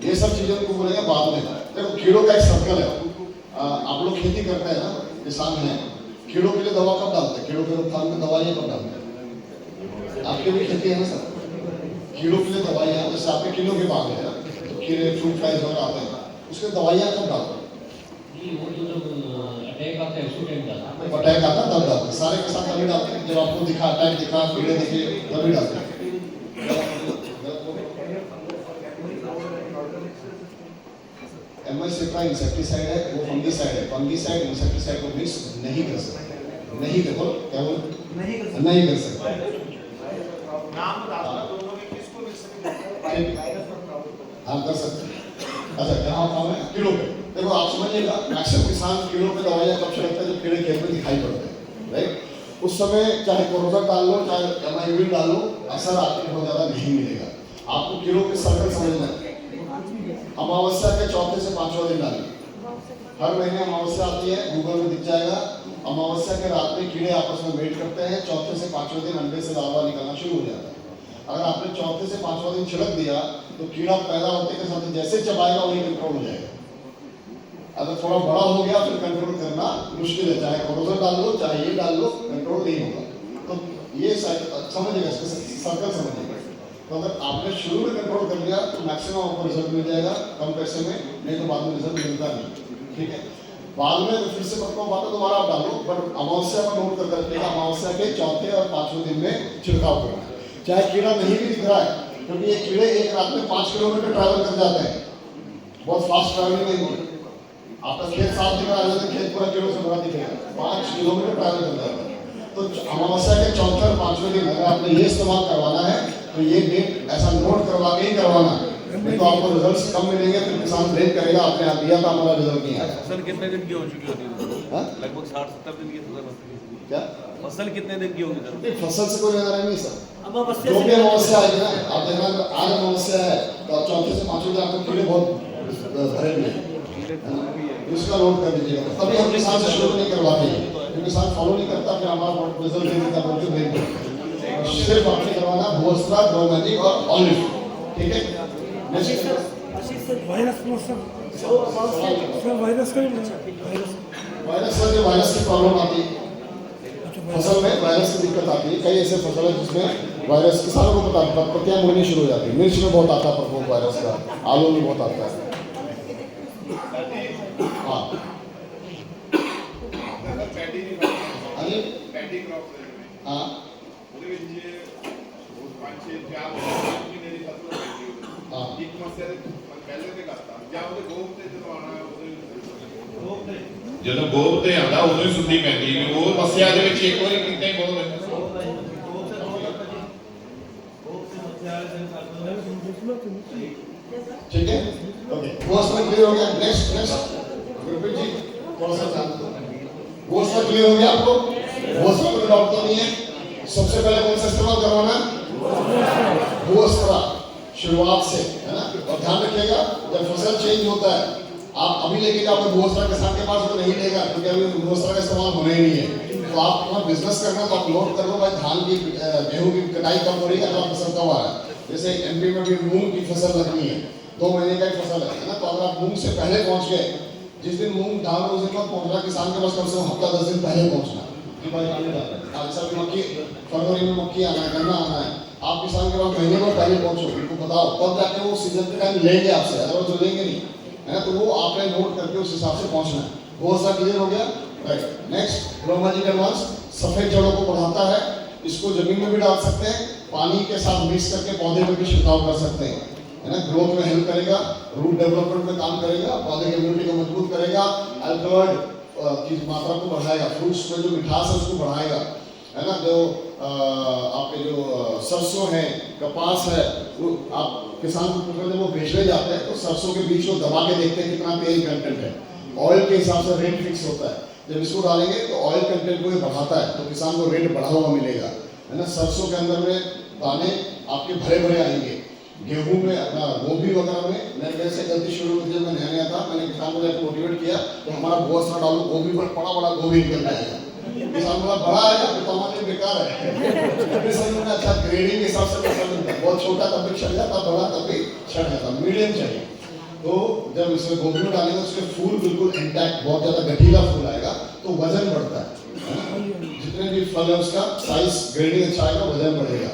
ये सब चीज़ें उनको बोलेंगे बाद में। देखो कीड़ों का एक सर्कल है, आप लोग खेती करते हैं ना, किसान हैं, कीड़ों के लिए दवा कब डालते हैं? कीड़ों के रोकथाम में दवाइयाँ कब डालते हैं? आपके भी खेती है ना सर, कीड़ों के लिए दवाइयाँ, जैसे आपके कीड़ों के बाग है ना, तो कीड़े फ्रूट फ्लाइज वगैरह आते हैं, उसके दवाइयाँ कब डालते हैं? अटैक आता है तब डालते हैं, सारे के साथ तभी डालते हैं, जब आपको दिखा अटैक दिखा, कीड़े दिखे तभी डालते हैं। MI-सिट्रा इंसेक्टिसाइड है, वो फंगिसाइड है। फंगिसाइड इंसेक्टिसाइड को मिक्स नहीं कर सकते, नहीं देखो क्या बोल नहीं कर सकते। हाँ कर सकते। अच्छा कहाँ काम है? कीड़ों पे। देखो आप समझिएगा, मैक्सिमम किसान कीड़ों पे दवाइयाँ कब छिड़कते हैं जब कीड़े खेत में दिखाई पड़ते हैं, राइट? उस समय चाहे क्लोरोजर डाल लो चाहे एमाइविन डाल लो, असर आपको बहुत ज़्यादा नहीं मिलेगा। आपको कीड़ों के सर्कल समझना है। अमावस्या के चौथे से पांचवें दिन डालिए। हर महीने अमावस्या आती है, गूगल में दिख जाएगा। अमावस्या के रात में कीड़े आपस में वेट करते हैं, चौथे से पांचवें दिन अंडे से लार्वा निकलना शुरू हो जाता है। अगर आपने चौथे से पांचवा दिन छिड़क दिया तो कीड़ा पैदा होते के साथ जैसे चबाएगा वही कंट्रोल हो जाएगा। अगर थोड़ा बड़ा हो गया फिर कंट्रोल करना मुश्किल है, चाहे क्लोरोजर डाल लो चाहे ये डाल लो, कंट्रोल नहीं होगा। तो ये समझिएगा, सर्कल समझिएगा। तो अगर आपने शुरू में कंट्रोल कर लिया तो मैक्सिमम आपको रिजल्ट मिल जाएगा कम पैसे में, नहीं तो बाद में रिजल्ट मिलता नहीं, ठीक है? बाद में तो फिर से पत्तों बातें दोबारा आप डालो, बट अमावस्या पर नोट कर रखिएगा, अमावस्या के चौथे और पांचवें दिन में छिड़काव करना है। चाहे कीड़ा नहीं भी दिख रहा है, क्योंकि ये कीड़े एक रात में 5 किलोमीटर ट्रैवल कर जाते हैं, बहुत फास्ट ट्रैवलिंग नहीं होती। आपका खेत साफ दिख रहा है, खेत पूरा कीड़ों से भरा दिखेगा, 5 किलोमीटर ट्रैवल कर जाता है। तो अमावस्या के चौथे और पांचवें दिन अगर आपने ये इस्तेमाल करवाना है तो ये डेट ऐसा नोट करवा के ही करवाना है, नहीं तो आपको रिजल्ट्स कम मिलेंगे, फिर किसान ब्लेम करेगा आपने यहाँ दिया था हमारा रिजल्ट नहीं आया। फसल कितने दिन की हो चुकी होती है? लगभग 60-70 दिन की फसल होती है। क्या फसल कितने दिन की होगी सर? फसल से कोई लेना नहीं सर, अमावस्या जो भी अमावस्या आएगी ना, आप देखना आज अमावस्या है तो चौथे से पांचवें दिन आपको कीड़े बहुत भरे हुए हैं, इसका नोट कर लीजिएगा। तभी हम किसान से शुरू नहीं करवाते हैं, किसान फॉलो नहीं करता, फिर हमारा रिजल्ट नहीं देता, बोलते नहीं करते। सिर्फ आपने करवाना भूअस्त्र, ग्रोमैजिक और ऑलिव, ठीक है? आशीष सर वायरस वायरस की प्रॉब्लम आती है फसल में, वायरस की दिक्कत आती है। कई ऐसे फसल है जिसमें वायरस किसानों को पता, पत्तियां मुड़नी शुरू हो जाती है। मिर्च में बहुत आता है प्रकोप वायरस का, आलू में बहुत आता है। हाँ हाँ ਜਦੋਂ ਗੋਬ ਤੇ ਆਉਂਦਾ ਉਦੋਂ ਹੀ ਸੁੱਤੀ ਪੈਂਦੀ ਵੀ ਉਹ ਮੱਸਿਆ ਦੇ ਵਿੱਚ ਇੱਕ ਵਾਰੀ ਕੀਤਾ ਹੀ ਬਹੁਤ ਹੈ। ठीक है, ओके, वो सब क्लियर हो गया। नेक्स्ट गुरप्रीत जी थोड़ा सा ध्यान दो, वो सब क्लियर हो गया आपको? वो सब कोई डाउट तो नहीं है? सबसे पहले कौन सा इस्तेमाल करवाना? भूअस्त्र शुरुआत से, है ना? और ध्यान रखिएगा जब फसल चेंज होता है आप अभी लेके जाओगे भूअस्त्र किसान के पास, वो नहीं लेगा क्योंकि अभी भूअस्त्र का इस्तेमाल होना ही नहीं है। तो आप अपना बिजनेस करना तो आप नोट कर लो भाई, धान की गेहूं की कटाई कब हो रही है, अगला फसल कब आ रहा है। जैसे एमपी में भी मूंग की फसल लगनी है, 2 महीने का फसल है ना, तो अगर आप मूंग से पहले पहुंच गए, जिस दिन मूंग धान उस दिन मत पहुंचना, किसान के पास कम से कम हफ्ता 10 दिन पहले पहुंचना कि भाई अच्छा मक्की फरवरी में मक्की आना है, गन्ना आना है, आप किसान के पास महीने में पहले पहुंचो, उनको बताओ, तब जाके वो सीजन के टाइम लेंगे आपसे, अदरवाइज वो लेंगे नहीं, है ना? तो वो आपने नोट करके उस हिसाब से पहुंचना है। बहुत सा क्लियर हो गया, राइट? नेक्स्ट ग्रोमैजिक एडवांस सफेद जड़ों को बढ़ाता है, इसको जमीन में भी डाल सकते हैं, पानी के साथ मिक्स करके पौधे में भी छिड़काव कर सकते हैं, है ना? ग्रोथ में हेल्प करेगा, रूट डेवलपमेंट में काम करेगा, पौधे की इम्यूनिटी को मजबूत करेगा, अल्कलॉइड की मात्रा को बढ़ाएगा, फ्रूट्स में जो मिठास है उसको बढ़ाएगा, है ना? जो आपके जो सरसों है, कपास है, वो आप किसान को जब वो बेचने जाते हैं तो सरसों के बीच में दबा के देखते हैं कितना तेल कंटेंट है, ऑयल के हिसाब से रेट फिक्स होता है। जब इसको डालेंगे तो ऑयल कंटेंट को ये बढ़ाता है, तो किसान को रेट बढ़ा हुआ मिलेगा, है ना? सरसों के अंदर में दाने आपके भरे भरे आएंगे, गेहूं में अपना गोभी वगैरह में मैंने कैसे गलती शुरू की, जब मैं नया था मैंने किसान को जाकर मोटिवेट किया तो हमारा भूअस्त्र डालो, गोभी पर बड़ा गोभी निकल जाएगा। किसान बोला बड़ा आएगा तो हमारे बेकार है। समझ में अच्छा ग्रेडिंग के हिसाब से बहुत छोटा तब भी छट जाता, बड़ा तब भी छट जाता, मीडियम चाहिए। तो जब इसमें गोभी में डालेंगे उसके फूल बिल्कुल इंटैक्ट, बहुत ज्यादा गठीला फूल आएगा तो वजन बढ़ता है, जितने भी फल है उसका साइज ग्रेडिंग अच्छा आएगा, वजन बढ़ेगा।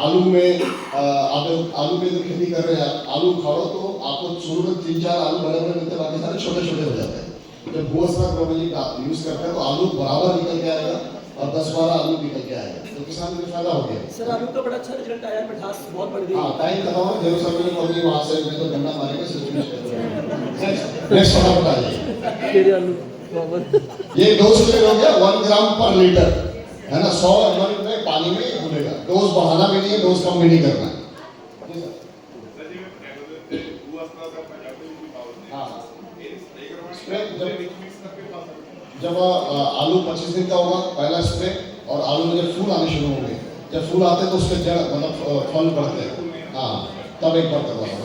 आलू में आप आलू की जो खेती कर रहे हैं, आलू उखाड़ो तो आपको शुरू में 3-4 आलू बड़े बड़े मिलते हैं, बाकी सारे छोटे छोटे हो जाते हैं। जब भूअस्त्र ग्रोमैजिक यूज करते हैं तो आलू बराबर निकल के आएगा और 10-12 आलू निकल के आएगा, तो किसान को फायदा हो गया। सर आलू का बड़ा अच्छा रिजल्ट आया, मिठास बहुत बढ़ गई। हाँ टाइम खत्म हो, जरूर सब लोग वहां से तो गन्ना मारेंगे। नेक्स्ट फटाफट आ जाइए। ये डोज क्लियर हो गया, 1 ग्राम पर लीटर है ना, 100 ml में पानी में घुलेगा। डोज बढ़ाना भी नहीं है, डोज कम भी नहीं करना है। जब आलू 25 दिन का होगा पहला स्प्रे, और आलू में जब फूल आने शुरू होंगे, जब फूल आते हैं तो उसके जड़ मतलब फल बढ़ते हैं, हाँ तब एक बार करवा दो,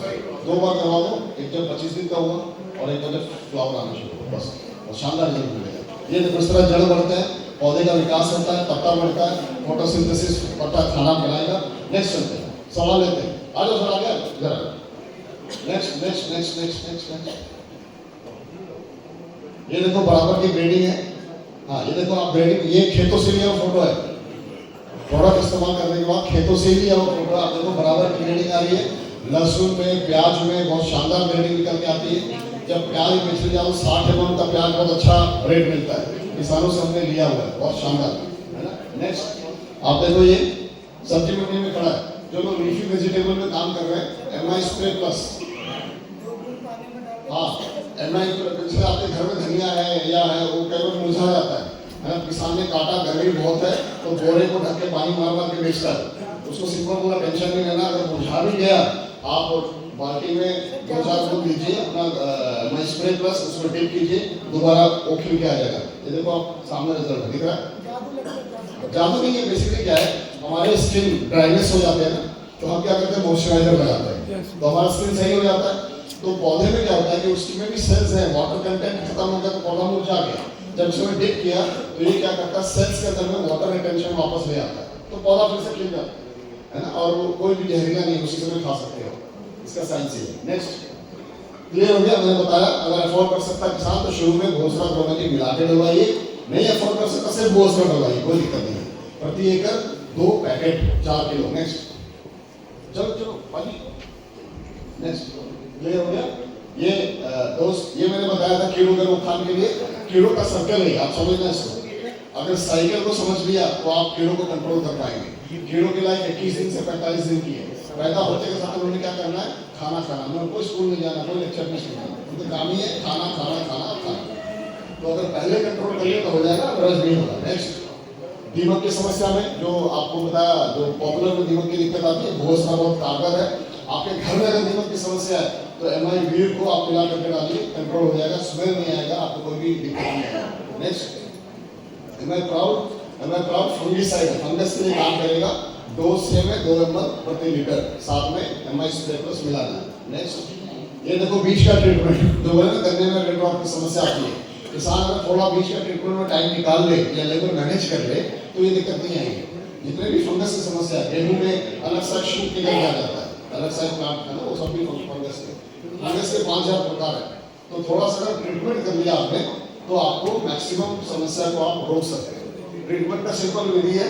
2 बार करवा दो, एक जब 25 दिन का हुआ और एक जब फ्लावर आना शुरू हो, बस और शानदार रिजल्ट मिलेगा। ये देखो इस तरह जड़ बढ़ते हैं, पौधे का विकास होता है, पत्ता बढ़ता है, फोटोसिंथेसिस, पत्ता खाना बनाएगा। नेक्स्ट चलते हैं, सवाल लेते हैं, आ जाओ सर, आ गया जरा। Next next next next next next ये देखो बराबर की ब्रीडिंग है। हाँ ये देखो आप ब्रीडिंग, ये खेतों से लिया फोटो है, प्रोडक्ट इस्तेमाल करने के बाद खेतों से ही लिया वो फोटो। आप देखो बराबर की ब्रीडिंग आ रही है, लहसुन में, प्याज में बहुत शानदार ब्रीडिंग निकल के आती है। जब प्याज बेचने जाओ 60 mm का प्याज बहुत अच्छा रेट मिलता है, किसानों से हमने लिया हुआ है, बहुत शानदार है ना। नेक्स्ट आप देखो ये सब्जी मंडी में खड़ा है, जो लोग लीफी वेजिटेबल में काम कर रहे हैं, एमआई स्प्रे प्लस। हाँ एमआई जैसे आपके घर में धनिया है या है, वो कई बार मुरझा जाता है ना, किसान ने काटा, गर्मी बहुत है तो बोरे को ढक के पानी मार मार के बेचता है, उसको सिंपल पूरा टेंशन नहीं लेना। अगर मुरझा भी गया आप बाल्टी में 2-4 बूंद लीजिए अपना एमआई स्प्रे प्लस, उसमें डिप कीजिए, दोबारा वो खिल के आ जाएगा। ये देखो आप सामने रिजल्ट दिख रहा है। जादू नहीं है, बेसिकली क्या है, हमारे स्किन ड्राइनेस हो जाते हैं ना, तो हम क्या करते हैं मॉइस्चराइजर लगाते हैं, तो हमारा स्किन सही हो जाता है। तो पौधे में क्या होता है कि उसमें भी सेल्स हैं, वाटर कंटेंट खत्म हो गया तो पौधा मुरझा गया, जब इसमें डिप किया तो ये क्या करता है, सेल्स के अंदर में वाटर रिटेंशन वापस ले आता है, तो पौधा फिर से खिल जाता है ना, और वो कोई भी जहरीला नहीं, उसी समय खा सकते हो, इसका साइंस है। नेक्स्ट क्लियर हो गया, मैंने बताया अगर अफोर्ड कर सकता किसान तो शुरू में घोषणा प्रोमेटिक मिला के डलवाइए, नहीं अफोर्ड कर सकता सिर्फ घोषणा डलवाइए, कोई दिक्कत नहीं है। प्रति एकड़ 2 पैकेट 4 किलो। नेक्स्ट चलो चलो पाजी। नेक्स्ट क्लियर हो गया। ये दोस्त ये मैंने बताया था कीड़ों के रोकथाम के लिए, कीड़ों का सर्कल है, आप समझना इसको। अगर साइकिल को समझ लिया तो आप कीड़ों को कंट्रोल कर पाएंगे। कीड़ों की लाइफ 21 दिन से 45 दिन की है। पैदा होते के साथ उन्होंने क्या करना है, खाना खाना, उन्होंने कोई स्कूल नहीं जाना, कोई लेक्चर नहीं सुनना, उनका काम ही है खाना खाना खाना खाना। तो अगर पहले कंट्रोल कर लिया तो हो जाएगा, अदरवाइज नहीं होगा। नेक्स्ट दीमक की समस्या में जो आपको बताया, जो पॉपुलर में दीमक की दिक्कत आती है, घोषणा बहुत कारगर है। आपके घर में अगर दीमक की समस्या है तो एमआई वीर को आप मिला करके डालिए, कंट्रोल हो जाएगा, स्मेल नहीं आएगा, आपको कोई भी दिक्कत नहीं आएगा। Next MI proud fungicide, fungus के लिए काम करेगा, डोज सेम है 2 ml प्रति लीटर, साथ में एमआई स्प्रे प्लस मिलाना है। नेक्स्ट ये देखो बीज का ट्रीटमेंट, जो बोले ना गन्ने में रेड रॉट की समस्या आती है, किसान अगर थोड़ा बीज का ट्रीटमेंट में टाइम निकाल ले या लेबर मैनेज कर ले तो ये दिक्कत नहीं आएगी। जितने भी फंगस की समस्या है, गेहूं में अलग सा शूट निकल जाता है, अलग सा प्लांट है ना, वो सब भी फंगस के 5000 प्रकार है। तो थोड़ा सा अगर ट्रीटमेंट कर लिया आपने तो आपको मैक्सिमम समस्या को आप रोक सकते हैं। ट्रीटमेंट का सिंपल विधि है,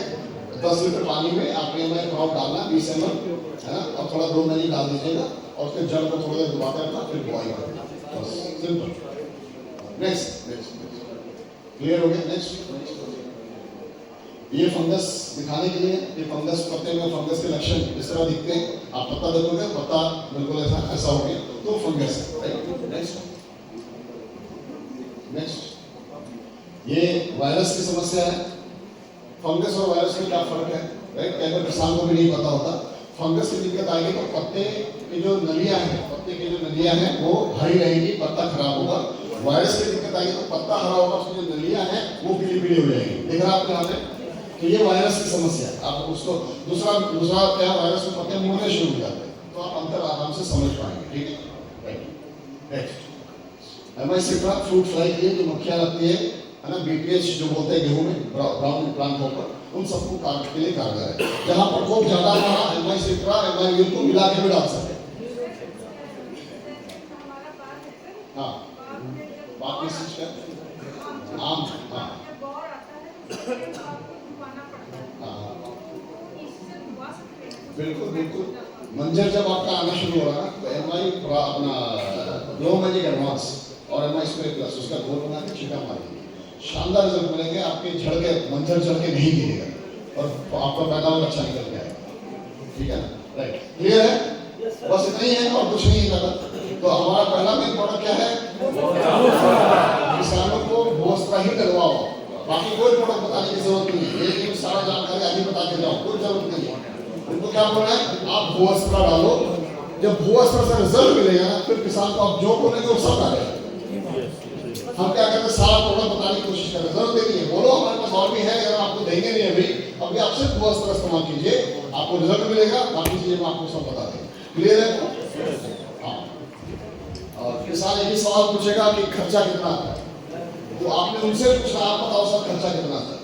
10 लीटर पानी में आपने एमआई प्राउड डालना 20 ml है ना, और थोड़ा 2 महीने डाल दीजिएगा और उसके जड़ को थोड़ा देर दबाकर रखना, फिर बॉइल करना, बस सिंपल। नेक्स्ट क्लियर हो गया। नेक्स्ट ये फंगस दिखाने के लिए, ये फंगस पत्ते में फंगस के लक्षण इस तरह दिखते हैं, आप पत्ता देखोगे पत्ता बिल्कुल ऐसा हो गया तो फंगस है, राइट। नेक्स्ट ये वायरस की समस्या है। फंगस और वायरस में क्या फर्क है, राइट, कई बार किसान को भी नहीं पता होता। फंगस की दिक्कत आएगी तो पत्ते की जो नलियां हैं वो हरी रहेगी, पत्ता खराब होगा। वायरस की दिक्कत आएगी तो पत्ता हरा होगा, उसकी जो नलियां हैं वो पीली पीली हो जाएगी, देख रहा आपके यहाँ पे। तो ये वायरस की समस्या है। आप उसको दूसरा क्या, वायरस में पत्ते मुड़ने शुरू हो जाते हैं, तो आप अंतर आराम से समझ पाएंगे, ठीक है, राइट। नेक्स्ट एमआई सिट्रा फ्रूट फ्लाई के लिए जो मक्खियाँ लगती है ना, बीटीएच जो बोलते हैं गेहूं में, ब्राउन प्लांट होकर, उन सबको काटने के लिए कारगर है। जहां प्रकोप ज्यादा रहा एमआई सिट्रा एमआई वीर को मिला के भी डाल सकते हैं। हाँ बात किस चीज का, आम, हाँ बिल्कुल बिल्कुल। मंजर जब आपका आना शुरू हो रहा है तो एमआई अपना ग्लो मैजिक एडवांस और एमआई स्प्रे प्लस उसका घोल बना के छींटा मारेंगे, शानदार रिजल्ट मिलेंगे। आपके झड़ के मंजर झड़ के नहीं गिरेगा और आपका पैदावार अच्छा निकल जाएगा, ठीक है ना, राइट। क्लियर है, बस इतना ही है और कुछ नहीं है ज़्यादा। तो हमारा पहला मेन प्रोडक्ट क्या है? किसानों को भूअस्त्र ही डलवाओ, बाकी कोई प्रोडक्ट बताने की जरूरत नहीं है। ये सारा जानकारी आगे बता के जाओ, कोई जरूरत नहीं है। उनको क्या बोलना है? आप भूअस्त्र डालो, जब भूअस्त्र से रिजल्ट मिलेगा ना फिर किसान को आप जो बोलेंगे वो सब डालेगा। हम क्या करते हैं, सारा प्रोडक्ट बताने की कोशिश करें, जरूरत नहीं है। बोलो हमारे पास और भी है, अगर आपको देंगे नहीं अभी, अभी आप सिर्फ भूअस्त्र इस्तेमाल कीजिए, आपको रिजल्ट मिलेगा, बाकी चीजें मैं आपको सब बता देंगे। क्लियर है? हाँ। और किसान एक ही सवाल पूछेगा कि खर्चा कितना आता है, तो आपने उनसे पूछना, आप बताओ सर खर्चा कितना आता है।